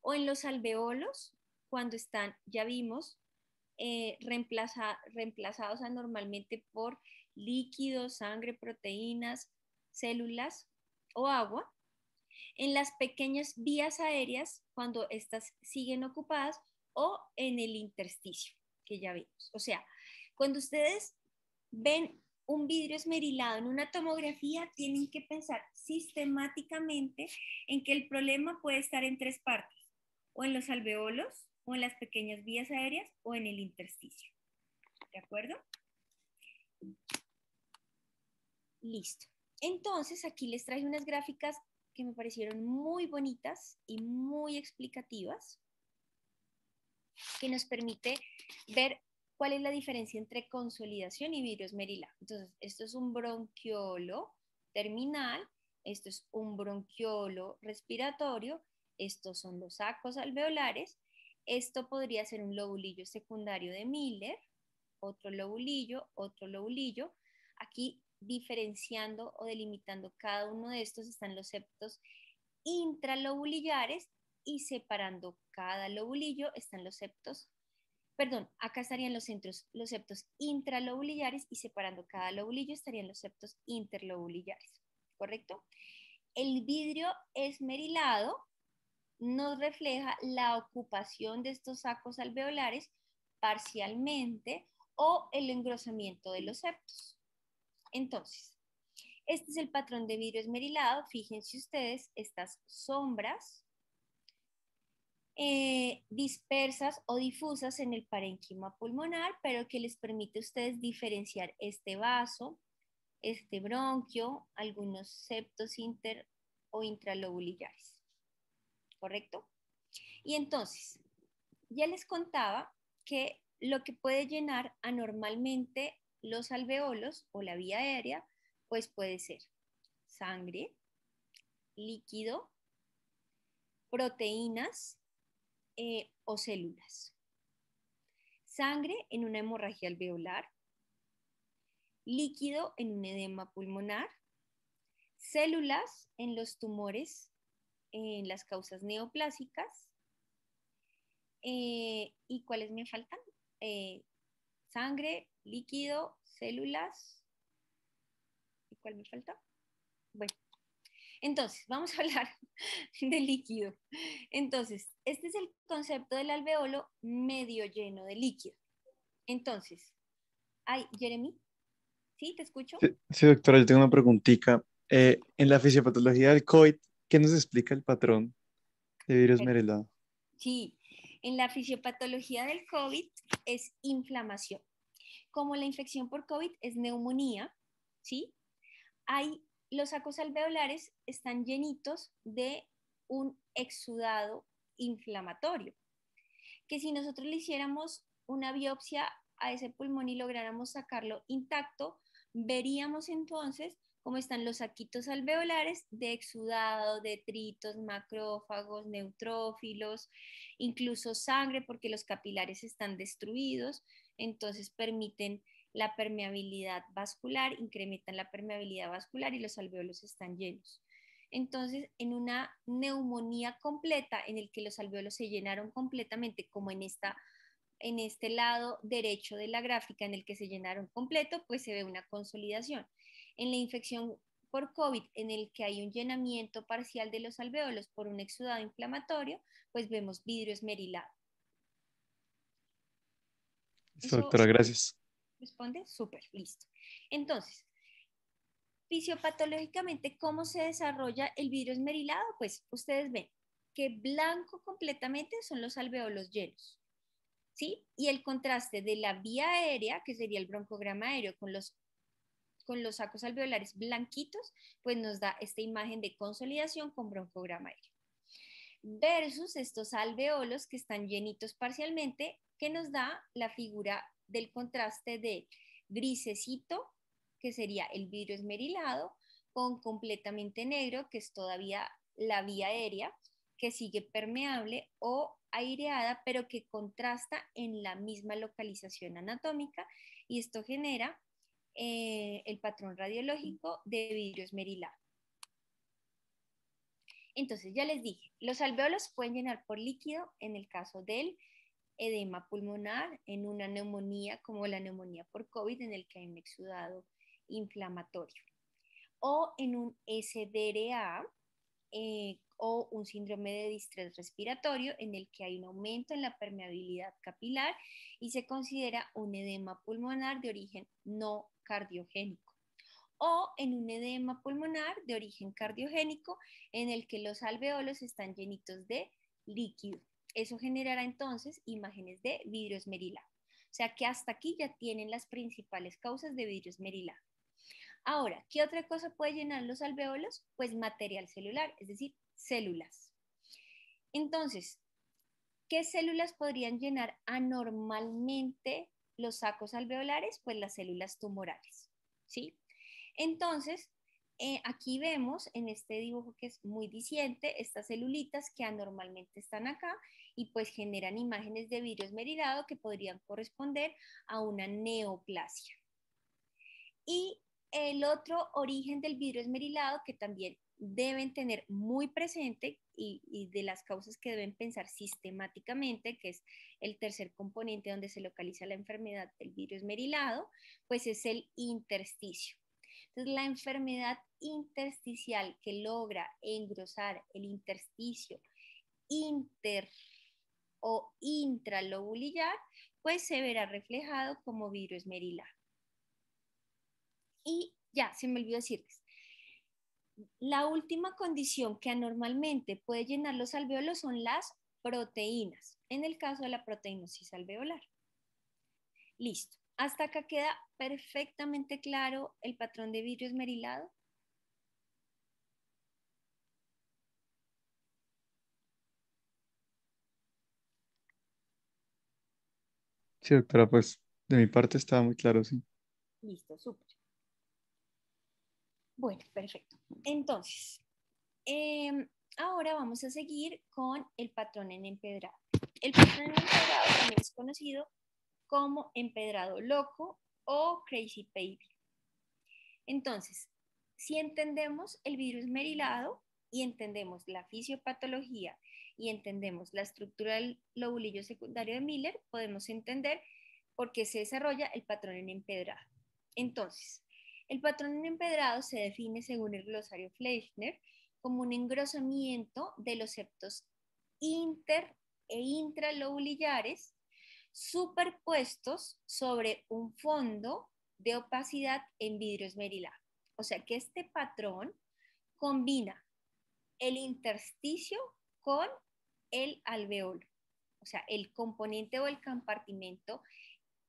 O en los alveolos, cuando están, ya vimos, reemplazados anormalmente por líquidos, sangre, proteínas, células o agua. En las pequeñas vías aéreas, cuando estas siguen ocupadas, o en el intersticio, que ya vimos. O sea, cuando ustedes ven un vidrio esmerilado en una tomografía, tienen que pensar sistemáticamente en que el problema puede estar en 3 partes, o en los alveolos, o en las pequeñas vías aéreas, o en el intersticio. ¿De acuerdo? Listo. Entonces, aquí les traje unas gráficas que me parecieron muy bonitas y muy explicativas, que nos permite ver cuál es la diferencia entre consolidación y vidrio esmerilado. Entonces, esto es un bronquiolo terminal, esto es un bronquiolo respiratorio, estos son los sacos alveolares, esto podría ser un lobulillo secundario de Miller, otro lobulillo, otro lobulillo. Aquí diferenciando o delimitando cada uno de estos están los septos intralobulillares y separando cada lobulillo están los septos, perdón, acá estarían los septos intralobulillares y separando cada lobulillo estarían los septos interlobulillares, ¿correcto? El vidrio esmerilado nos refleja la ocupación de estos sacos alveolares parcialmente o el engrosamiento de los septos. Entonces, este es el patrón de vidrio esmerilado. Fíjense ustedes estas sombras dispersas o difusas en el parénquima pulmonar, pero que les permite a ustedes diferenciar este vaso, este bronquio, algunos septos inter o intralobulillares. ¿Correcto? Y entonces, ya les contaba que lo que puede llenar anormalmente los alveolos o la vía aérea, pues puede ser sangre, líquido, proteínas o células. Sangre en una hemorragia alveolar, líquido en un edema pulmonar, células en los tumores, en las causas neoplásicas. ¿Y cuáles me faltan? Sangre, líquido, células. ¿Y cuál me falta? Bueno, entonces vamos a hablar de líquido. Entonces, este es el concepto del alveolo medio lleno de líquido. Entonces, ay, Jeremy, ¿sí? ¿Te escucho? Sí, sí, doctora, yo tengo una preguntita. En la fisiopatología del COVID, ¿qué nos explica el patrón de virus esmerilado? Sí, en la fisiopatología del COVID es inflamación. Como la infección por COVID es neumonía, ¿sí? Los sacos alveolares están llenitos de un exudado inflamatorio, que si nosotros le hiciéramos una biopsia a ese pulmón y lográramos sacarlo intacto, veríamos entonces cómo están los saquitos alveolares de exudado, detritos, macrófagos, neutrófilos, incluso sangre porque los capilares están destruidos, entonces permiten la permeabilidad vascular, incrementan la permeabilidad vascular y los alveolos están llenos. Entonces, en una neumonía completa en el que los alveolos se llenaron completamente, como en este lado derecho de la gráfica en el que se llenaron completo, pues se ve una consolidación. En la infección por COVID, en el que hay un llenamiento parcial de los alveolos por un exudado inflamatorio, pues vemos vidrio esmerilado. Listo, doctora, gracias. ¿Responde? Súper, listo. Entonces, fisiopatológicamente, ¿cómo se desarrolla el vidrio esmerilado? Pues ustedes ven que blanco completamente son los alveolos llenos, ¿sí? Y el contraste de la vía aérea, que sería el broncograma aéreo, con los sacos alveolares blanquitos, pues nos da esta imagen de consolidación con broncograma aéreo. Versus estos alveolos que están llenitos parcialmente, que nos da la figura del contraste de grisecito, que sería el vidrio esmerilado, con completamente negro, que es todavía la vía aérea, que sigue permeable o aireada, pero que contrasta en la misma localización anatómica, y esto genera el patrón radiológico de vidrio esmerilado. Entonces, ya les dije, los alvéolos pueden llenar por líquido en el caso del edema pulmonar, en una neumonía como la neumonía por COVID, en el que hay un exudado inflamatorio, o en un SDRA, o un síndrome de distrés respiratorio, en el que hay un aumento en la permeabilidad capilar y se considera un edema pulmonar de origen no cardiogénico, o en un edema pulmonar de origen cardiogénico, en el que los alvéolos están llenitos de líquido. Eso generará entonces imágenes de vidrio esmerilado. O sea que hasta aquí ya tienen las principales causas de vidrio esmerilado. Ahora, ¿qué otra cosa puede llenar los alvéolos? Pues material celular, es decir, células. Entonces, ¿qué células podrían llenar anormalmente los sacos alveolares? Pues las células tumorales, ¿sí? Entonces, aquí vemos en este dibujo, que es muy diciente, estas celulitas que anormalmente están acá y pues generan imágenes de vidrio esmerilado que podrían corresponder a una neoplasia. Y el otro origen del vidrio esmerilado que también deben tener muy presente y de las causas que deben pensar sistemáticamente, que es el tercer componente donde se localiza la enfermedad del vidrio esmerilado, pues es el intersticio. Entonces, la enfermedad intersticial que logra engrosar el intersticio inter o intralobulillar, pues se verá reflejado como vidrio esmerilado. Y ya, se me olvidó decirles, la última condición que anormalmente puede llenar los alvéolos son las proteínas, en el caso de la proteinosis alveolar. Listo. Hasta acá queda perfectamente claro el patrón de vidrio esmerilado. Sí, doctora, pues de mi parte estaba muy claro, sí. Listo, súper. Bueno, perfecto. Entonces, ahora vamos a seguir con el patrón en empedrado. El patrón en empedrado también es conocido como empedrado loco o crazy baby. Entonces, si entendemos el vidrio esmerilado y entendemos la fisiopatología y entendemos la estructura del lobulillo secundario de Miller, podemos entender por qué se desarrolla el patrón en empedrado. Entonces, el patrón en empedrado se define según el glosario Fleischner como un engrosamiento de los septos inter e intralobulillares superpuestos sobre un fondo de opacidad en vidrio esmerilado. O sea que este patrón combina el intersticio con el alveolo, o sea, el componente o el compartimento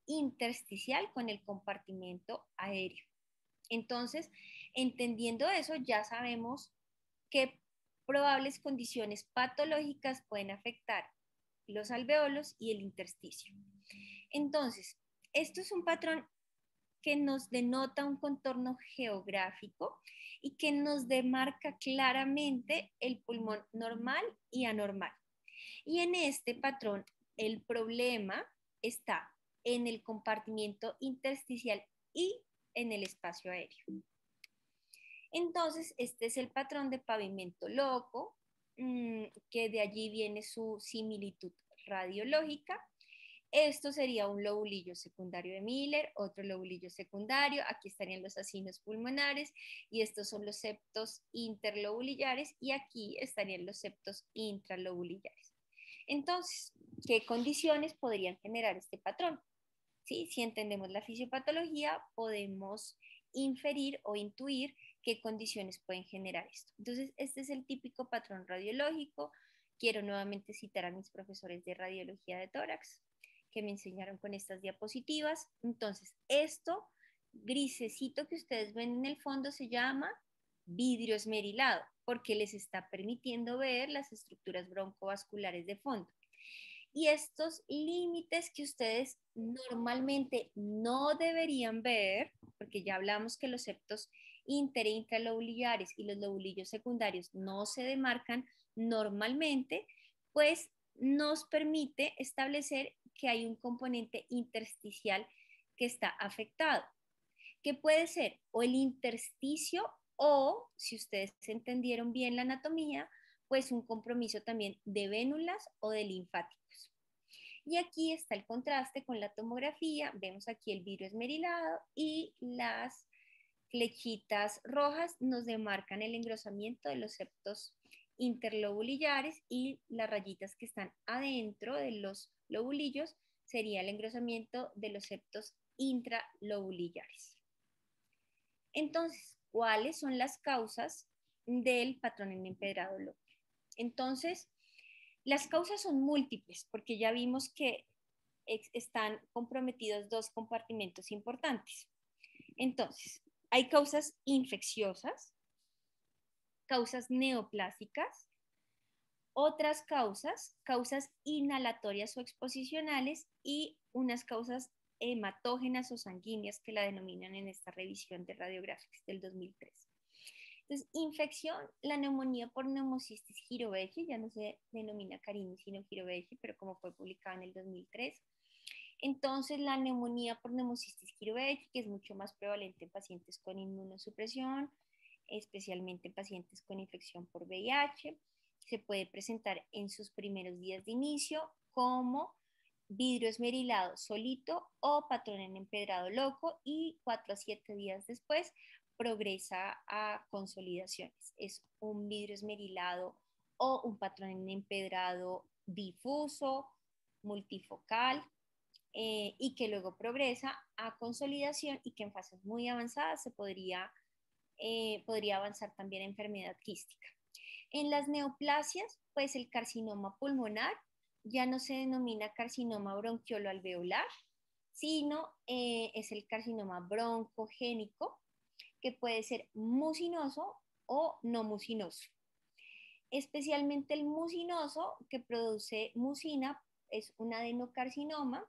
intersticial con el compartimento aéreo. Entonces, entendiendo eso, ya sabemos qué probables condiciones patológicas pueden afectar los alvéolos y el intersticio. Entonces, esto es un patrón que nos denota un contorno geográfico y que nos demarca claramente el pulmón normal y anormal. Y en este patrón, el problema está en el compartimiento intersticial y en el espacio aéreo. Entonces, este es el patrón de pavimento loco, que de allí viene su similitud radiológica. Esto sería un lobulillo secundario de Miller, otro lobulillo secundario, aquí estarían los acinos pulmonares y estos son los septos interlobulillares y aquí estarían los septos intralobulillares. Entonces, ¿qué condiciones podrían generar este patrón? ¿Sí? Si entendemos la fisiopatología, podemos inferir o intuir qué condiciones pueden generar esto. Entonces, este es el típico patrón radiológico. Quiero nuevamente citar a mis profesores de radiología de tórax que me enseñaron con estas diapositivas. Entonces, esto grisecito que ustedes ven en el fondo se llama vidrio esmerilado porque les está permitiendo ver las estructuras broncovasculares de fondo. Y estos límites que ustedes normalmente no deberían ver, porque ya hablamos que los septos inter e intralobulares y los lobulillos secundarios no se demarcan normalmente, pues nos permite establecer que hay un componente intersticial que está afectado, que puede ser o el intersticio o, si ustedes entendieron bien la anatomía, pues un compromiso también de vénulas o de linfáticos. Y aquí está el contraste con la tomografía. Vemos aquí el vidrio esmerilado y las flechitas rojas nos demarcan el engrosamiento de los septos interlobulares y las rayitas que están adentro de los lobulillos sería el engrosamiento de los septos intralobulares. Entonces, ¿cuáles son las causas del patrón en empedrado loco? Entonces, las causas son múltiples porque ya vimos que están comprometidos dos compartimentos importantes. Entonces, hay causas infecciosas, causas neoplásicas, otras causas inhalatorias o exposicionales y unas causas hematógenas o sanguíneas que la denominan en esta revisión de radiográficas del 2003. Entonces, infección, la neumonía por neumocistis jirovecii, ya no se denomina Carini sino jirovecii, pero como fue publicada en el 2003. Entonces, la neumonía por neumocistis jirovecii, que es mucho más prevalente en pacientes con inmunosupresión, especialmente en pacientes con infección por VIH, se puede presentar en sus primeros días de inicio como vidrio esmerilado solito o patrón en empedrado loco y 4 a 7 días después progresa a consolidaciones. Es un vidrio esmerilado o un patrón en empedrado difuso, multifocal, y que luego progresa a consolidación y que en fases muy avanzadas se podría avanzar también a enfermedad quística. En las neoplasias, pues el carcinoma pulmonar ya no se denomina carcinoma bronquiolo-alveolar, sino es el carcinoma broncogénico, que puede ser mucinoso o no mucinoso. Especialmente el mucinoso, que produce mucina, es un adenocarcinoma,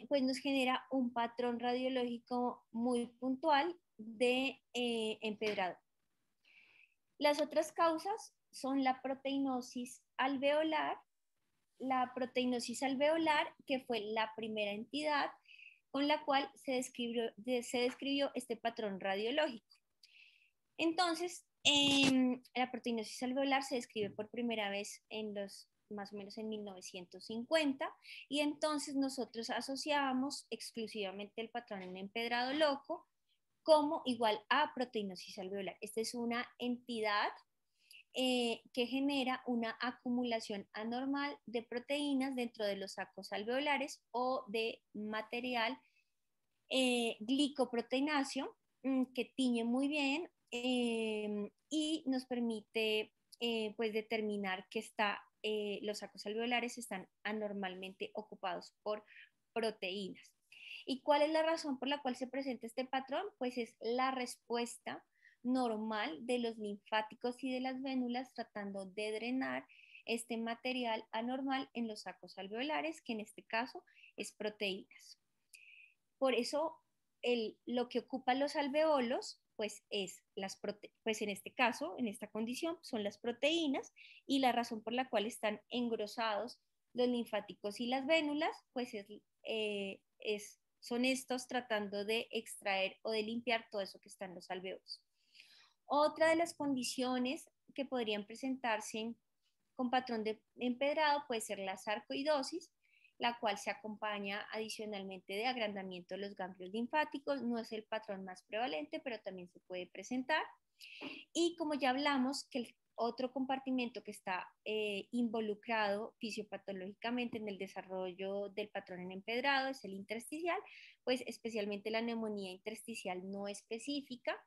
pues nos genera un patrón radiológico muy puntual de empedrado. Las otras causas son la proteinosis alveolar, que fue la primera entidad con la cual se describió este patrón radiológico. Entonces, la proteinosis alveolar se describe por primera vez más o menos en 1950, y entonces nosotros asociábamos exclusivamente el patrón en empedrado loco como igual a proteinosis alveolar. Esta es una entidad que genera una acumulación anormal de proteínas dentro de los sacos alveolares o de material glicoproteináceo que tiñe muy bien y nos permite pues determinar que los sacos alveolares están anormalmente ocupados por proteínas. ¿Y cuál es la razón por la cual se presenta este patrón? Pues es la respuesta normal de los linfáticos y de las vénulas tratando de drenar este material anormal en los sacos alveolares, que en este caso es proteínas. Por eso lo que ocupa los alveolos pues pues en este caso, en esta condición, son las proteínas, y la razón por la cual están engrosados los linfáticos y las vénulas pues son estos tratando de extraer o de limpiar todo eso que está en los alveolos. Otra de las condiciones que podrían presentarse con patrón de empedrado puede ser la sarcoidosis, la cual se acompaña adicionalmente de agrandamiento de los ganglios linfáticos. No es el patrón más prevalente, pero también se puede presentar. Y como ya hablamos, que el otro compartimento que está involucrado fisiopatológicamente en el desarrollo del patrón en empedrado es el intersticial, pues especialmente la neumonía intersticial no específica,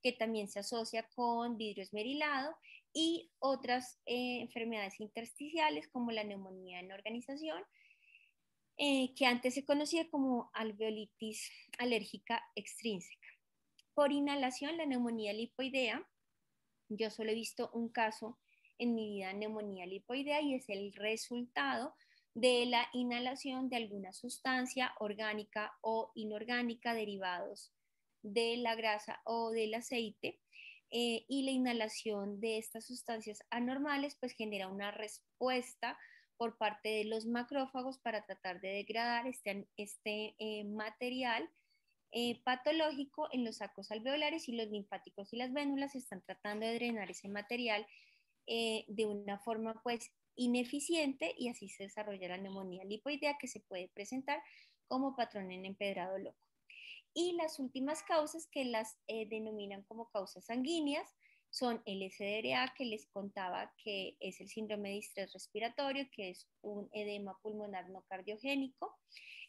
que también se asocia con vidrio esmerilado, y otras enfermedades intersticiales como la neumonía en organización, que antes se conocía como alveolitis alérgica extrínseca. Por inhalación, la neumonía lipoidea, yo solo he visto un caso en mi vida neumonía lipoidea y es el resultado de la inhalación de alguna sustancia orgánica o inorgánica derivados de la grasa o del aceite, y la inhalación de estas sustancias anormales pues genera una respuesta por parte de los macrófagos para tratar de degradar este material patológico en los sacos alveolares, y los linfáticos y las vénulas están tratando de drenar ese material de una forma pues ineficiente, y así se desarrolla la neumonía lipoidea, que se puede presentar como patrón en empedrado loco. Y las últimas causas, que las denominan como causas sanguíneas, son el SDRA, que les contaba que es el síndrome de distrés respiratorio, que es un edema pulmonar no cardiogénico,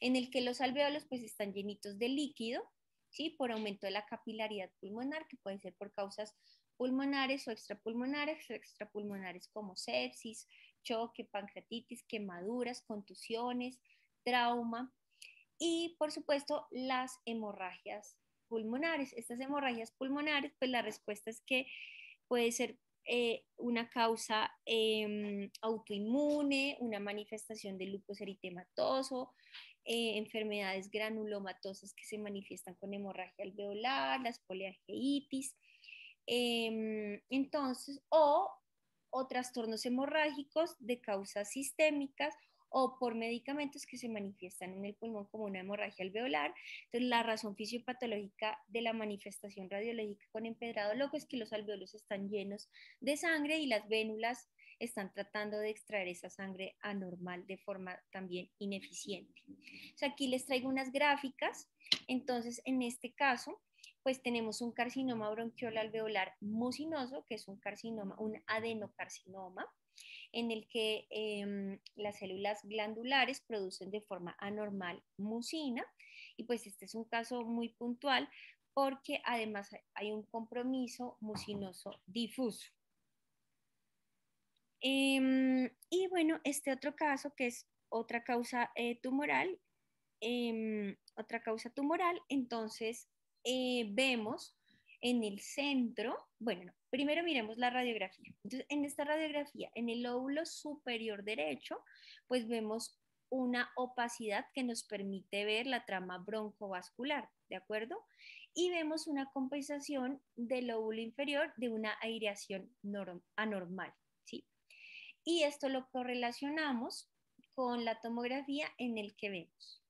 en el que los alvéolos pues están llenitos de líquido, ¿sí? Por aumento de la capilaridad pulmonar, que puede ser por causas pulmonares o extrapulmonares como sepsis, choque, pancreatitis, quemaduras, contusiones, trauma. Y por supuesto, las hemorragias pulmonares. Estas hemorragias pulmonares, pues la respuesta es que puede ser una causa autoinmune, una manifestación de lupus eritematoso, enfermedades granulomatosas que se manifiestan con hemorragia alveolar, las poliargeitis, entonces, o trastornos hemorrágicos de causas sistémicas o por medicamentos que se manifiestan en el pulmón como una hemorragia alveolar. Entonces, la razón fisiopatológica de la manifestación radiológica con empedrado loco es que los alveolos están llenos de sangre y las vénulas están tratando de extraer esa sangre anormal de forma también ineficiente. O sea, aquí les traigo unas gráficas. Entonces, en este caso, pues tenemos un carcinoma bronquiol alveolar mucinoso, que es un carcinoma, un adenocarcinoma, en el que las células glandulares producen de forma anormal mucina, y pues este es un caso muy puntual porque además hay un compromiso mucinoso difuso. Y bueno, este otro caso, que es otra causa tumoral, entonces vemos en el centro, bueno, no, primero miremos la radiografía. Entonces, en esta radiografía, en el lóbulo superior derecho, pues vemos una opacidad que nos permite ver la trama broncovascular, ¿de acuerdo? Y vemos una compensación del lóbulo inferior de una aireación anormal, ¿sí? Y esto lo correlacionamos con la tomografía, en el que vemos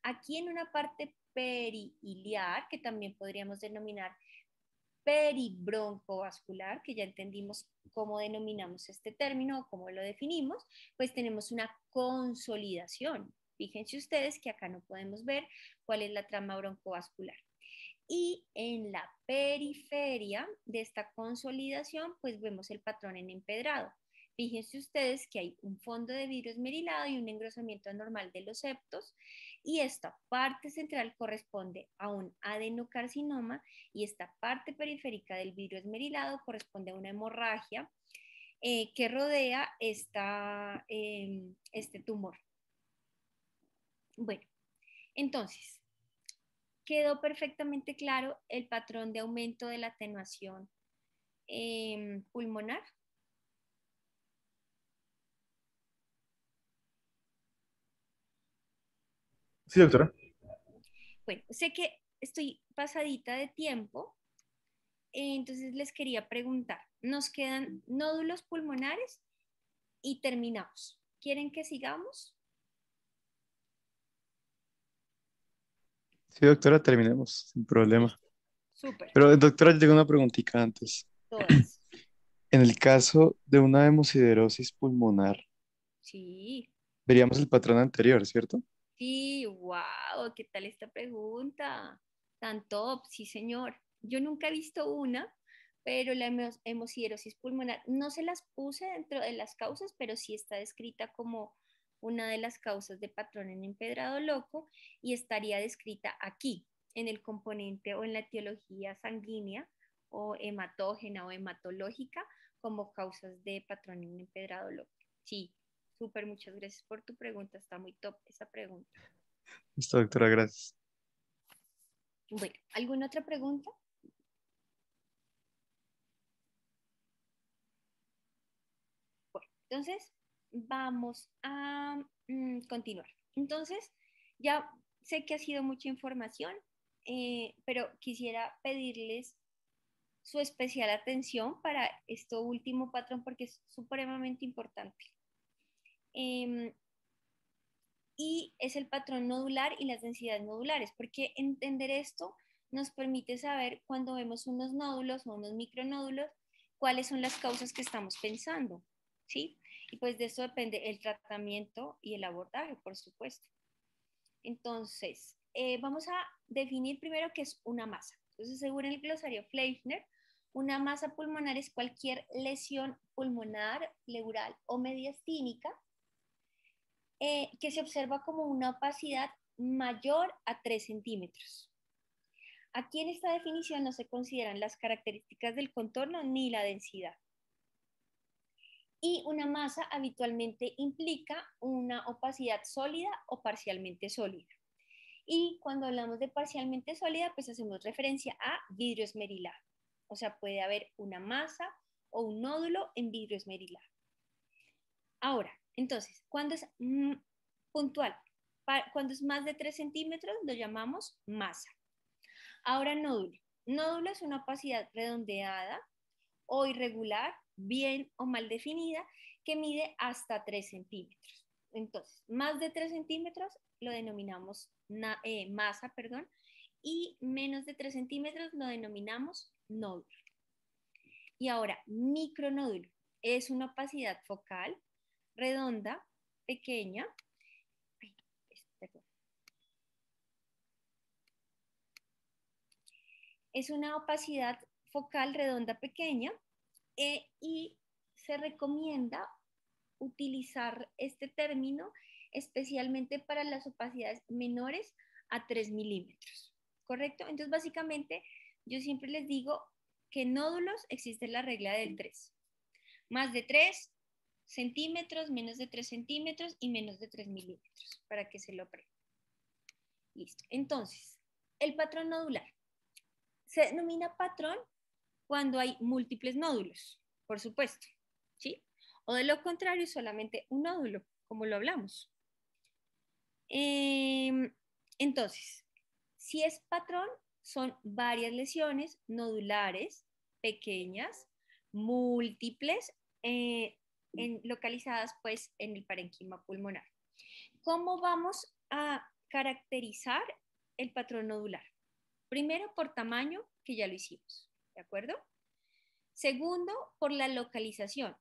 aquí en una parte perihiliar, que también podríamos denominar peribroncovascular, que ya entendimos cómo denominamos este término o cómo lo definimos, pues tenemos una consolidación. Fíjense ustedes que acá no podemos ver cuál es la trama broncovascular. Y en la periferia de esta consolidación, pues vemos el patrón en empedrado. Fíjense ustedes que hay un fondo de vidrio esmerilado y un engrosamiento anormal de los septos, y esta parte central corresponde a un adenocarcinoma, y esta parte periférica del vidrio esmerilado corresponde a una hemorragia que rodea este tumor. Bueno, entonces, quedó perfectamente claro el patrón de aumento de la atenuación pulmonar. Sí, doctora. Bueno, sé que estoy pasadita de tiempo, entonces les quería preguntar, nos quedan nódulos pulmonares y terminamos. ¿Quieren que sigamos? Sí, doctora, terminemos, sin problema. Súper, Pero, doctora, yo tengo una preguntita antes. todas. En el caso de una hemosiderosis pulmonar, Sí, veríamos el patrón anterior, ¿cierto? sí, wow, ¿qué tal esta pregunta? Tan top, sí, señor. Yo nunca he visto una, pero la hemosiderosis pulmonar, no se las puse dentro de las causas, pero sí está descrita como una de las causas de patrón en empedrado loco, y estaría descrita aquí, en el componente o en la etiología sanguínea o hematógena o hematológica, como causas de patrón en empedrado loco. Sí, súper, muchas gracias por tu pregunta, está muy top esa pregunta. Listo, doctora, gracias. Bueno, ¿alguna otra pregunta? Entonces, vamos a continuar. Entonces, ya sé que ha sido mucha información, pero quisiera pedirles su especial atención para este último patrón porque es supremamente importante. Y es el patrón nodular y las densidades nodulares, porque entender esto nos permite saber cuando vemos unos nódulos o unos micronódulos, cuáles son las causas que estamos pensando, ¿sí? Y pues de eso depende el tratamiento y el abordaje, por supuesto. Entonces, vamos a definir primero qué es una masa. Entonces, según el glosario Fleischner, una masa pulmonar es cualquier lesión pulmonar, pleural o mediastínica que se observa como una opacidad mayor a 3 centímetros. Aquí en esta definición no se consideran las características del contorno ni la densidad. Y una masa habitualmente implica una opacidad sólida o parcialmente sólida. Y cuando hablamos de parcialmente sólida, pues hacemos referencia a vidrio esmerilado. O sea, puede haber una masa o un nódulo en vidrio esmerilado. Ahora, entonces, cuando es puntual, cuando es más de 3 centímetros, lo llamamos masa. Ahora, nódulo. Nódulo es una opacidad redondeada o irregular, bien o mal definida, que mide hasta 3 centímetros. Entonces, más de 3 centímetros lo denominamos masa, y menos de 3 centímetros lo denominamos nódulo. Y ahora, micronódulo es una opacidad focal, redonda, pequeña. Es una opacidad focal redonda pequeña y se recomienda utilizar este término especialmente para las opacidades menores a 3 milímetros, ¿correcto? Entonces, básicamente, yo siempre les digo que en nódulos existe la regla del 3. Más de 3 centímetros, menos de 3 centímetros y menos de 3 milímetros, para que se lo aprendan. Listo. Entonces, el patrón nodular. Se denomina patrón cuando hay múltiples nódulos, por supuesto, ¿sí? O de lo contrario, solamente un nódulo, como lo hablamos. Entonces, si es patrón, son varias lesiones nodulares, pequeñas, múltiples, localizadas pues en el parénquima pulmonar. ¿Cómo vamos a caracterizar el patrón nodular? Primero, por tamaño, que ya lo hicimos, ¿de acuerdo? Segundo, por la localización.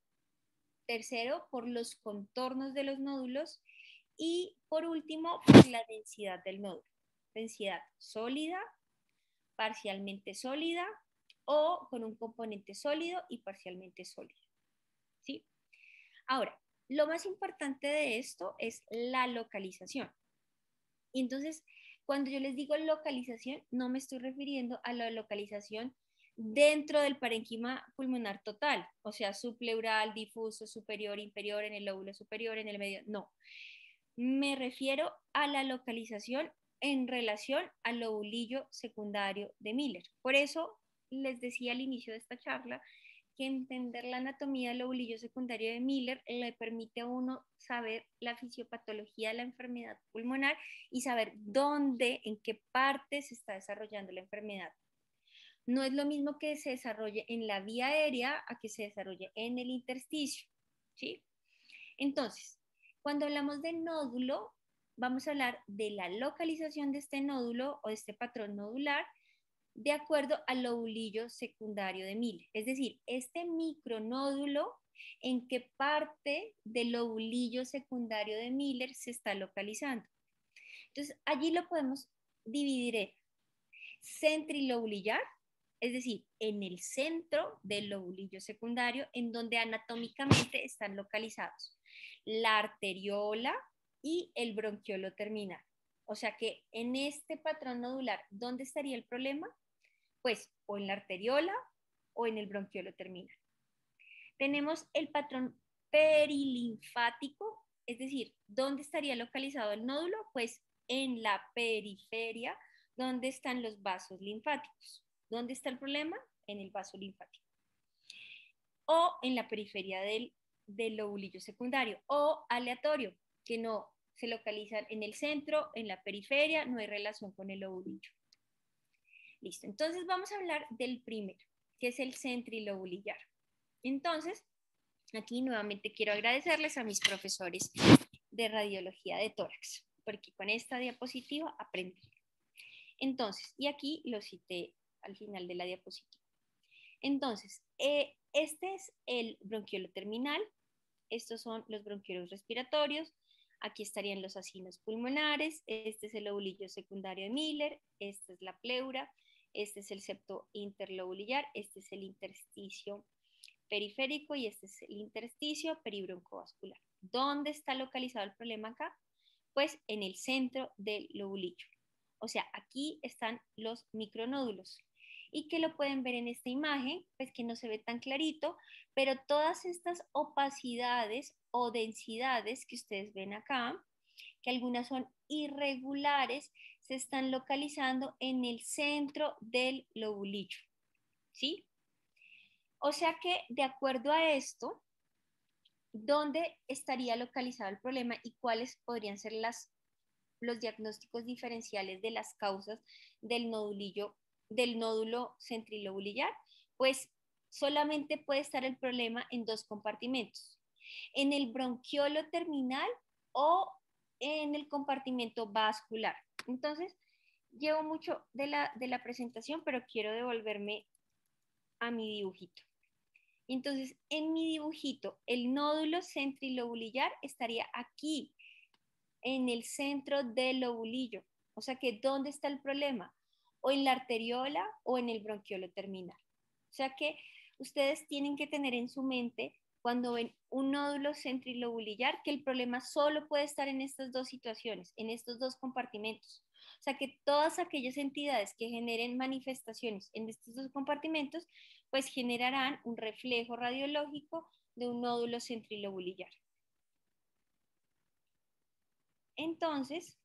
Tercero, por los contornos de los nódulos. Y por último, por la densidad del nódulo. Densidad sólida, parcialmente sólida o con un componente sólido y parcialmente sólido. ¿Sí? Ahora, lo más importante de esto es la localización. Y entonces, cuando yo les digo localización, no me estoy refiriendo a la localización dentro del parénquima pulmonar total, o sea, subpleural, difuso, superior, inferior, en el lóbulo superior, en el medio, no. Me refiero a la localización en relación al lobulillo secundario de Miller. Por eso les decía al inicio de esta charla que entender la anatomía del lobulillo secundario de Miller le permite a uno saber la fisiopatología de la enfermedad pulmonar y saber dónde, en qué parte se está desarrollando la enfermedad. No es lo mismo que se desarrolle en la vía aérea a que se desarrolle en el intersticio, ¿sí? Entonces, cuando hablamos de nódulo, vamos a hablar de la localización de este nódulo o de este patrón nodular de acuerdo al lobulillo secundario de Miller. Es decir, este micronódulo, en qué parte del lobulillo secundario de Miller se está localizando. Entonces, allí lo podemos dividir en centrilobulillar, es decir, en el centro del lobulillo secundario, en donde anatómicamente están localizados la arteriola y el bronquiolo terminal. O sea que en este patrón nodular, ¿dónde estaría el problema? Pues o en la arteriola o en el bronquiolo terminal. Tenemos el patrón perilinfático, es decir, ¿dónde estaría localizado el nódulo? Pues en la periferia, donde están los vasos linfáticos. ¿Dónde está el problema? En el vaso linfático. O en la periferia del del lobulillo secundario, o aleatorio, que no se localizan en el centro, en la periferia, no hay relación con el lobulillo. Listo, entonces vamos a hablar del primero, que es el centrilobulillar. Entonces, aquí nuevamente quiero agradecerles a mis profesores de radiología de tórax, porque con esta diapositiva aprendí. Entonces, y aquí lo cité al final de la diapositiva. Entonces, este es el bronquiolo terminal, estos son los bronquiolos respiratorios, aquí estarían los acinos pulmonares, este es el lobulillo secundario de Miller, esta es la pleura, este es el septo interlobulillar, este es el intersticio periférico y este es el intersticio peribroncovascular. ¿Dónde está localizado el problema acá? Pues en el centro del lobulillo. O sea, aquí están los micronódulos. Y que lo pueden ver en esta imagen, pues que no se ve tan clarito, pero todas estas opacidades o densidades que ustedes ven acá, que algunas son irregulares, se están localizando en el centro del lobulillo, ¿sí? O sea que de acuerdo a esto, ¿dónde estaría localizado el problema y cuáles podrían ser los diagnósticos diferenciales de las causas del nódulo centrilobulillar? Pues solamente puede estar el problema en dos compartimentos, en el bronquiolo terminal o en el compartimento vascular. Entonces, llevo mucho de la presentación, pero quiero devolverme a mi dibujito. Entonces, en mi dibujito, el nódulo centrilobulillar estaría aquí, en el centro del lobulillo. O sea que, ¿dónde está el problema? O en la arteriola o en el bronquiolo terminal. O sea que ustedes tienen que tener en su mente, cuando ven un nódulo centrilobulillar, que el problema solo puede estar en estas dos situaciones, en estos dos compartimentos. O sea que todas aquellas entidades que generen manifestaciones en estos dos compartimentos, pues generarán un reflejo radiológico de un nódulo centrilobulillar. Entonces,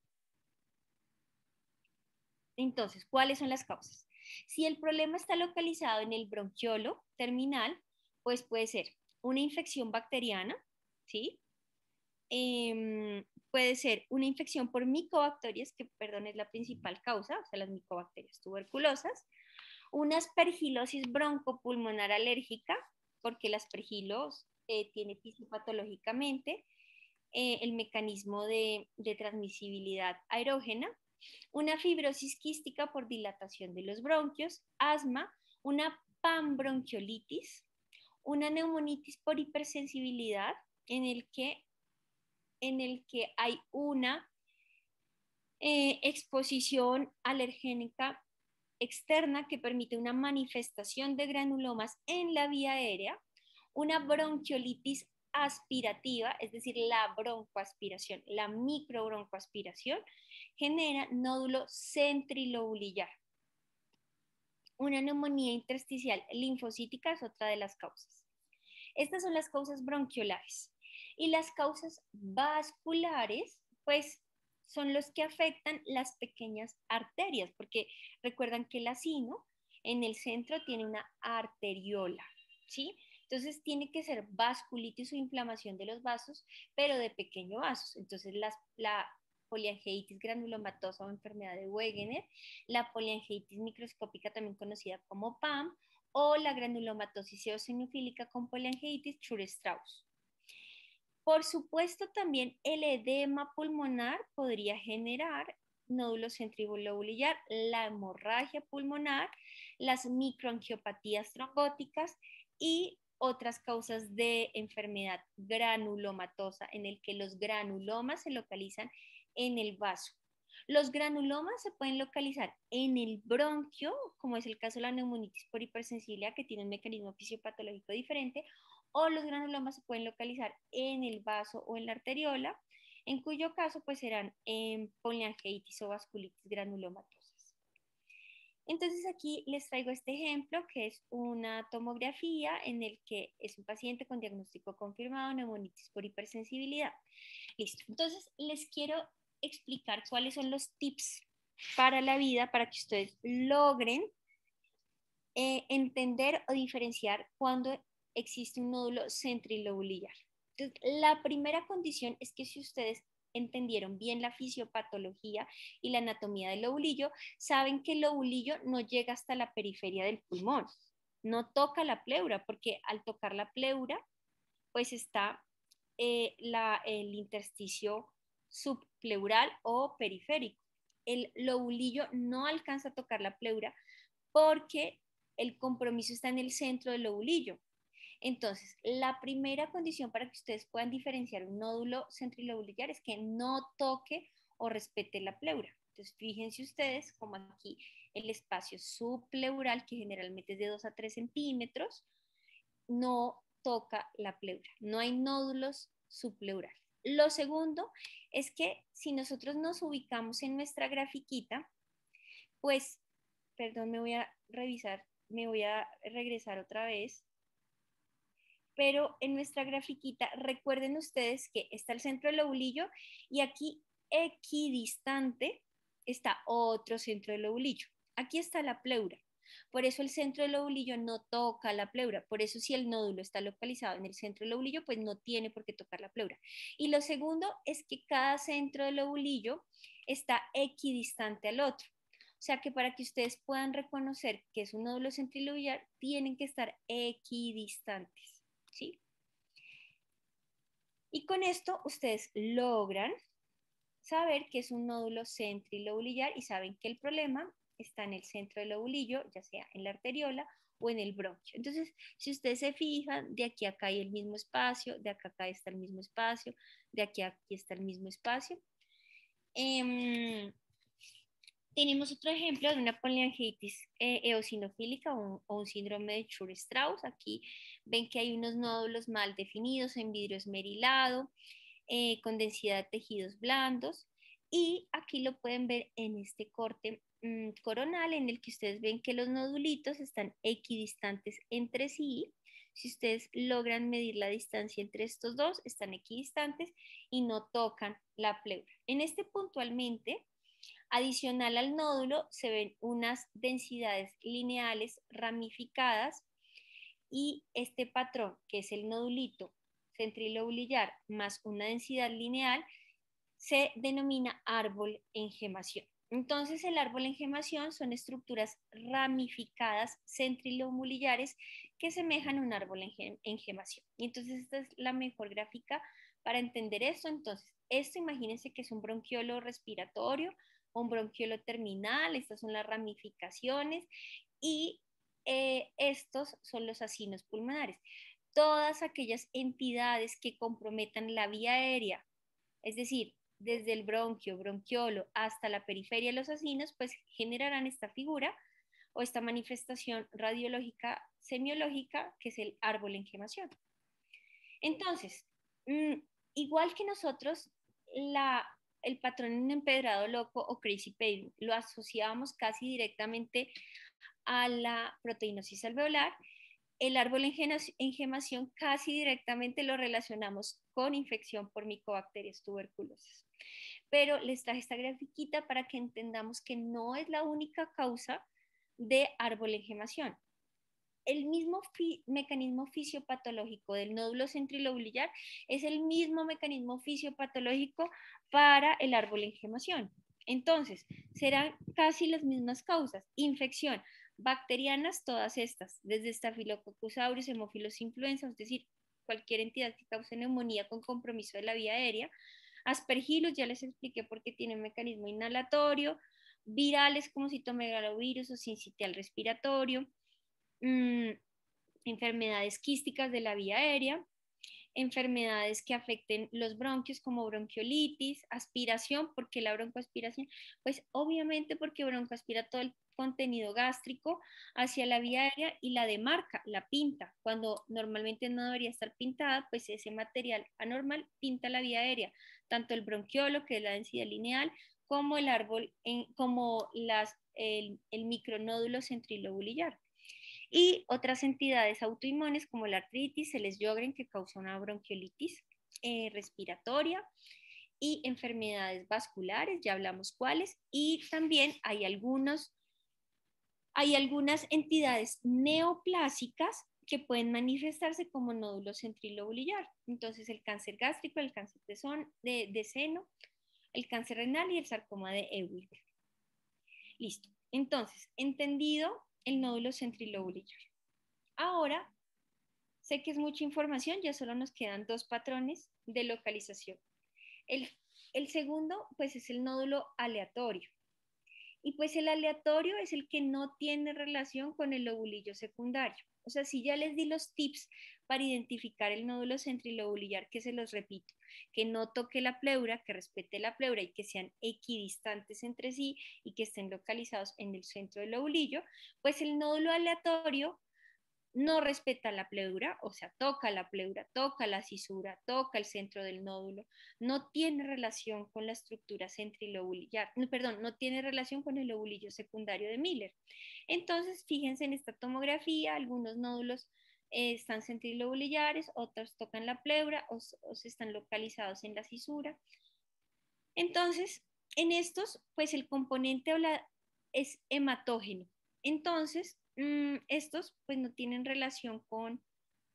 ¿cuáles son las causas? Si el problema está localizado en el bronquiolo terminal, pues puede ser una infección bacteriana, ¿sí? Puede ser una infección por micobacterias, que, perdón, es la principal causa, o sea, las micobacterias tuberculosas, una aspergilosis broncopulmonar alérgica, porque la aspergilos tiene fisiopatológicamente el mecanismo de transmisibilidad aerógena, una fibrosis quística por dilatación de los bronquios, asma, una panbronquiolitis, una neumonitis por hipersensibilidad, en el que hay una exposición alergénica externa que permite una manifestación de granulomas en la vía aérea, una bronquiolitis aspirativa, es decir, la broncoaspiración, la microbroncoaspiración, genera nódulo centrilobulillar. Una neumonía intersticial linfocítica es otra de las causas. Estas son las causas bronquiolares. Y las causas vasculares, pues, son los que afectan las pequeñas arterias, porque recuerdan que el acino en el centro tiene una arteriola, ¿sí? Entonces tiene que ser vasculitis o inflamación de los vasos, pero de pequeños vasos. Entonces la poliangeitis granulomatosa o enfermedad de Wegener, la poliangeitis microscópica también conocida como PAM, o la granulomatosis eosinofílica con poliangeitis Chur-Strauss. Por supuesto, también el edema pulmonar podría generar nódulo centrilobulillar, la hemorragia pulmonar, las microangiopatías trombóticas y otras causas de enfermedad granulomatosa, en el que los granulomas se localizan en el vaso. Los granulomas se pueden localizar en el bronquio, como es el caso de la neumonitis por hipersensibilidad, que tiene un mecanismo fisiopatológico diferente, o los granulomas se pueden localizar en el vaso o en la arteriola, en cuyo caso pues serán poliangeitis o vasculitis granulomatosas. Entonces aquí les traigo este ejemplo, que es una tomografía en el que es un paciente con diagnóstico confirmado de neumonitis por hipersensibilidad. Listo, entonces les quiero explicar cuáles son los tips para la vida para que ustedes logren entender o diferenciar cuando existe un nódulo centrilobulillar. Entonces, la primera condición es que si ustedes entendieron bien la fisiopatología y la anatomía del lobulillo, saben que el lobulillo no llega hasta la periferia del pulmón, no toca la pleura, porque al tocar la pleura, pues está el intersticio subpleural o periférico. El lobulillo no alcanza a tocar la pleura porque el compromiso está en el centro del lobulillo. Entonces, la primera condición para que ustedes puedan diferenciar un nódulo centrilobulillar es que no toque o respete la pleura. Entonces, fíjense ustedes como aquí el espacio subpleural, que generalmente es de 2 a 3 centímetros, no toca la pleura, no hay nódulos subpleurales. Lo segundo es que si nosotros nos ubicamos en nuestra grafiquita, pues, perdón, me voy a revisar, me voy a regresar otra vez, pero en nuestra grafiquita recuerden ustedes que está el centro del lobulillo y aquí equidistante está otro centro del lobulillo. Aquí está la pleura. Por eso el centro del lobulillo no toca la pleura. Por eso si el nódulo está localizado en el centro del lobulillo, pues no tiene por qué tocar la pleura. Y lo segundo es que cada centro del lobulillo está equidistante al otro. O sea que para que ustedes puedan reconocer que es un nódulo centrilobulillar, tienen que estar equidistantes, ¿sí? Y con esto ustedes logran saber que es un nódulo centrilobulillar y saben que el problema está en el centro del lobulillo, ya sea en la arteriola o en el bronquio. Entonces, si ustedes se fijan, de aquí a acá hay el mismo espacio, de acá a acá está el mismo espacio, de aquí a aquí está el mismo espacio. Tenemos otro ejemplo de una poliangitis eosinofílica o un síndrome de Chur-Strauss. Aquí ven que hay unos nódulos mal definidos en vidrio esmerilado, con densidad de tejidos blandos. Y aquí lo pueden ver en este corte coronal en el que ustedes ven que los nodulitos están equidistantes entre sí. Si ustedes logran medir la distancia entre estos dos, están equidistantes y no tocan la pleura. En este puntualmente, adicional al nódulo, se ven unas densidades lineales ramificadas y este patrón, que es el nodulito centrilobulillar más una densidad lineal, se denomina árbol en gemación. Entonces, el árbol en gemación son estructuras ramificadas centrilobulillares que semejan un árbol en gemación. Y entonces, esta es la mejor gráfica para entender esto. Entonces, esto imagínense que es un bronquiolo respiratorio o un bronquiolo terminal. Estas son las ramificaciones y estos son los acinos pulmonares. Todas aquellas entidades que comprometan la vía aérea, es decir, desde el bronquio, bronquiolo hasta la periferia de los acinos, pues generarán esta figura o esta manifestación radiológica semiológica que es el árbol en gemación. Entonces, igual que nosotros, el patrón en empedrado loco o crazy paving lo asociábamos casi directamente a la proteinosis alveolar. El árbol en gemación casi directamente lo relacionamos con infección por Mycobacterias tuberculosas. Pero les traje esta grafiquita para que entendamos que no es la única causa de árbol en gemación. El mismo mecanismo fisiopatológico del nódulo centrilobulillar es el mismo mecanismo fisiopatológico para el árbol en gemación. Entonces, serán casi las mismas causas. Infección bacterianas, todas estas, desde Staphylococcus aureus, Haemophilus influenza, es decir, cualquier entidad que cause neumonía con compromiso de la vía aérea. Aspergillus, ya les expliqué por qué tiene un mecanismo inhalatorio. Virales como citomegalovirus o sincitial respiratorio. Enfermedades quísticas de la vía aérea, enfermedades que afecten los bronquios como bronquiolitis, aspiración, ¿por qué la broncoaspiración? Pues obviamente porque broncoaspira todo el contenido gástrico hacia la vía aérea y la demarca, la pinta. Cuando normalmente no debería estar pintada, pues ese material anormal pinta la vía aérea, tanto el bronquiolo, que es la densidad lineal, como el árbol, como el micronódulo centrilobulillar. Y otras entidades autoinmunes como la artritis, el Sjögren, que causa una bronquiolitis respiratoria, y enfermedades vasculares, ya hablamos cuáles, y también hay algunas entidades neoplásicas que pueden manifestarse como nódulo centrilobulillar. Entonces, el cáncer gástrico, el cáncer de seno, el cáncer renal y el sarcoma de Ewing. Listo. Entonces, entendido el nódulo centrilobulillar. Ahora, sé que es mucha información, ya solo nos quedan 2 patrones de localización. El segundo, pues, es el nódulo aleatorio. Y pues el aleatorio es el que no tiene relación con el lobulillo secundario. O sea, si ya les di los tips para identificar el nódulo centrilobulillar, que se los repito, que no toque la pleura, que respete la pleura y que sean equidistantes entre sí y que estén localizados en el centro del lobulillo, pues el nódulo aleatorio no respeta la pleura, o sea, toca la pleura, toca la cisura, toca el centro del nódulo, no tiene relación con la estructura centrilobulillar, perdón, no tiene relación con el lobulillo secundario de Miller. Entonces, fíjense en esta tomografía, algunos nódulos están centrilobulillares, otros tocan la pleura o están localizados en la cisura. Entonces, en estos, pues el componente es hematógeno. Entonces, estos pues no tienen relación con,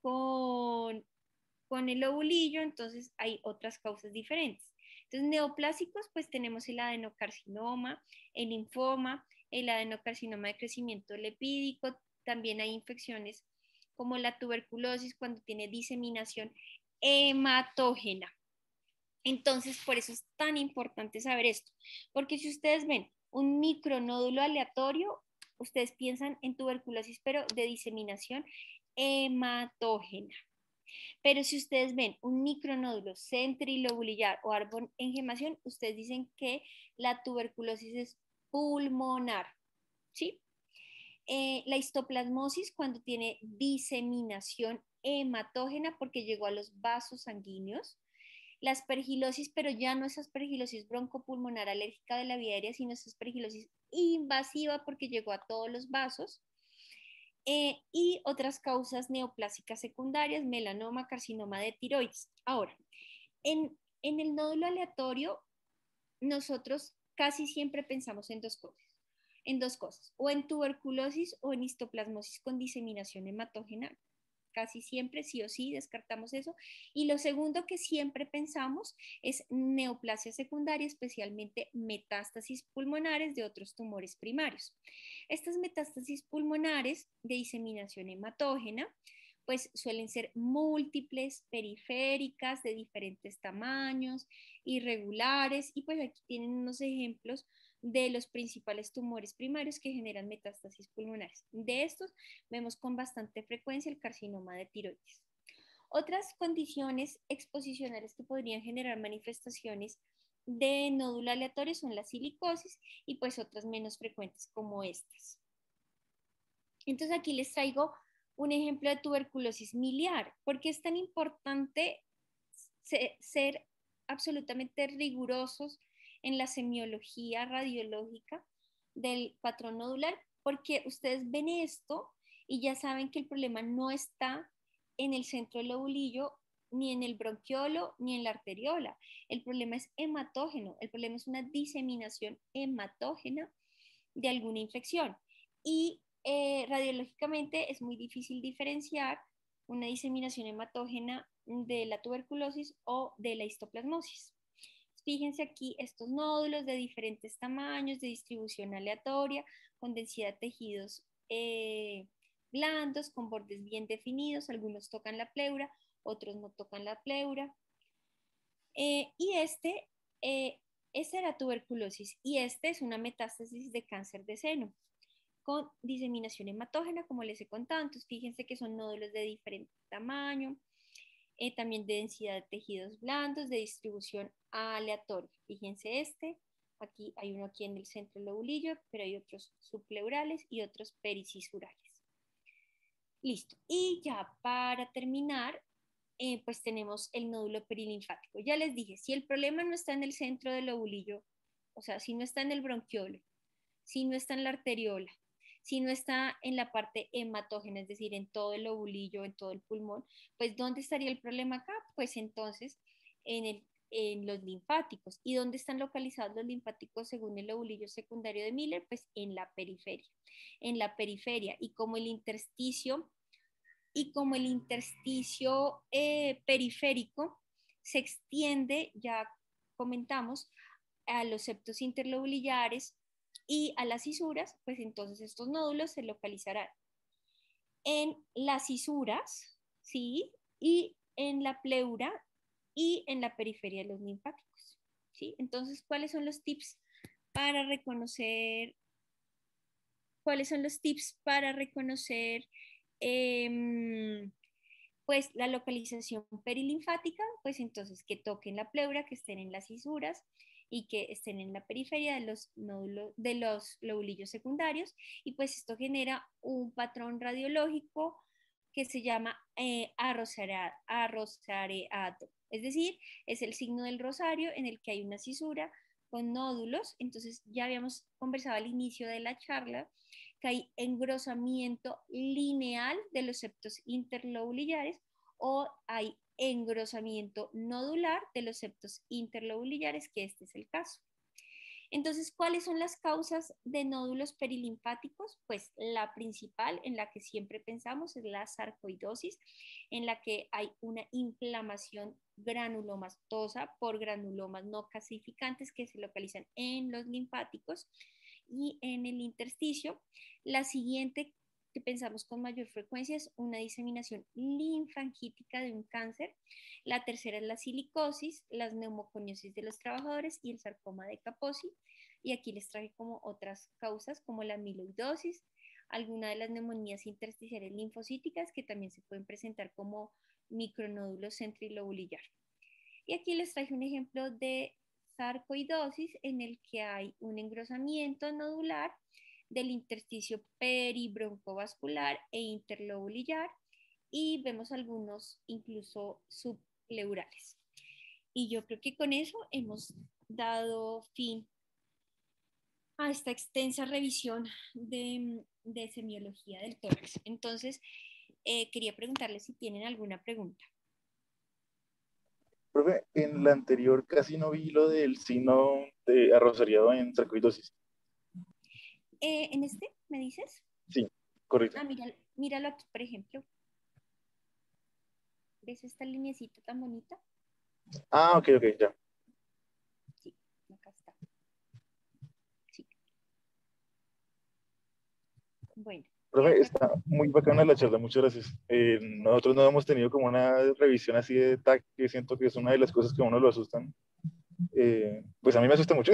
con el lobulillo, entonces hay otras causas diferentes. Entonces, neoplásicos, pues tenemos el adenocarcinoma, el linfoma, el adenocarcinoma de crecimiento lipídico, también hay infecciones como la tuberculosis cuando tiene diseminación hematógena. Entonces, por eso es tan importante saber esto, porque si ustedes ven un micronódulo aleatorio, ustedes piensan en tuberculosis, pero de diseminación hematógena. Pero si ustedes ven un micronódulo centrilobulillar o árbol en gemación, ustedes dicen que la tuberculosis es pulmonar, ¿sí? La histoplasmosis cuando tiene diseminación hematógena porque llegó a los vasos sanguíneos. La aspergilosis, pero ya no es aspergilosis broncopulmonar alérgica de la vía aérea, sino es aspergilosis invasiva porque llegó a todos los vasos. Y otras causas neoplásicas secundarias, melanoma, carcinoma de tiroides. Ahora, en el nódulo aleatorio, nosotros casi siempre pensamos en dos cosas, o en tuberculosis o en histoplasmosis con diseminación hematógena. Casi siempre, sí o sí, descartamos eso. Y lo segundo que siempre pensamos es neoplasia secundaria, especialmente metástasis pulmonares de otros tumores primarios. Estas metástasis pulmonares de diseminación hematógena pues suelen ser múltiples, periféricas, de diferentes tamaños, irregulares, y pues aquí tienen unos ejemplos de los principales tumores primarios que generan metástasis pulmonares. De estos vemos con bastante frecuencia el carcinoma de tiroides. Otras condiciones exposicionales que podrían generar manifestaciones de nódulo aleatorio son la silicosis y pues otras menos frecuentes como estas. Entonces aquí les traigo un ejemplo de tuberculosis miliar. ¿Por qué es tan importante ser absolutamente rigurosos en la semiología radiológica del patrón nodular? Porque ustedes ven esto y ya saben que el problema no está en el centro del lobulillo, ni en el bronquiolo, ni en la arteriola. El problema es hematógeno, el problema es una diseminación hematógena de alguna infección. Y radiológicamente es muy difícil diferenciar una diseminación hematógena de la tuberculosis o de la histoplasmosis. Fíjense aquí estos nódulos de diferentes tamaños, de distribución aleatoria, con densidad de tejidos blandos, con bordes bien definidos, algunos tocan la pleura, otros no tocan la pleura. Y esta era tuberculosis y este es una metástasis de cáncer de seno con diseminación hematógena, como les he contado. Entonces, fíjense que son nódulos de diferente tamaño, también de densidad de tejidos blandos, de distribución aleatoria. Fíjense aquí hay uno aquí en el centro del lobulillo, pero hay otros subpleurales y otros pericissurales. Listo. Y ya para terminar, pues tenemos el nódulo perilinfático. Ya les dije, si el problema no está en el centro del lobulillo, o sea, si no está en el bronquiolo, si no está en la arteriola, si no está en la parte hematógena, es decir, en todo el lobulillo, en todo el pulmón, pues ¿dónde estaría el problema acá? Pues entonces en los linfáticos. ¿Y dónde están localizados los linfáticos según el lobulillo secundario de Miller? Pues en la periferia. En la periferia. Y como el intersticio y como el intersticio periférico se extiende, ya comentamos, a los septos interlobulillares y a las cisuras, pues entonces estos nódulos se localizarán en las cisuras, ¿sí? Y en la pleura y en la periferia de los linfáticos, ¿sí? Entonces, ¿cuáles son los tips para reconocer? ¿Cuáles son los tips para reconocer pues la localización perilinfática? Pues entonces que toquen la pleura, que estén en las cisuras y que estén en la periferia de los nódulos, de los lobulillos secundarios, y pues esto genera un patrón radiológico que se llama arrosareato, es decir, es el signo del rosario en el que hay una cisura con nódulos. Entonces ya habíamos conversado al inicio de la charla que hay engrosamiento lineal de los septos interlobulillares o hay engrosamiento nodular de los septos interlobulillares, que este es el caso. Entonces, ¿cuáles son las causas de nódulos perilinfáticos? Pues la principal, en la que siempre pensamos, es la sarcoidosis, en la que hay una inflamación granulomatosa por granulomas no calcificantes que se localizan en los linfáticos y en el intersticio. La siguiente que pensamos con mayor frecuencia es una diseminación linfangítica de un cáncer. La tercera es la silicosis, las neumoconiosis de los trabajadores y el sarcoma de Kaposi. Y aquí les traje como otras causas como la amiloidosis, alguna de las neumonías intersticiales linfocíticas que también se pueden presentar como micronódulos centrilobulillar. Y aquí les traje un ejemplo de sarcoidosis en el que hay un engrosamiento nodular del intersticio peribroncovascular e interlobulillar y vemos algunos incluso subpleurales. Y yo creo que con eso hemos dado fin a esta extensa revisión de semiología del tórax. Entonces, quería preguntarles si tienen alguna pregunta. Profe, en la anterior casi no vi lo del signo de arrosariado en sarcoidosis. ¿En este me dices? Sí, correcto. Ah, míralo aquí, por ejemplo. ¿Ves esta lineecita tan bonita? Ah, ok, ya. Sí, acá está. Sí. Bueno. Profe, está muy bacana la charla, muchas gracias. Nosotros no hemos tenido como una revisión así de TAC, que siento que es una de las cosas que a uno lo asustan. Pues a mí me asusta mucho,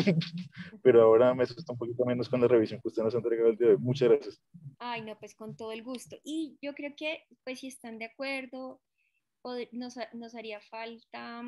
pero ahora me asusta un poquito menos con la revisión que usted nos ha entregado el día de hoy. Muchas gracias. Ay, no, pues con todo el gusto. Y yo creo que, pues si están de acuerdo, nos haría falta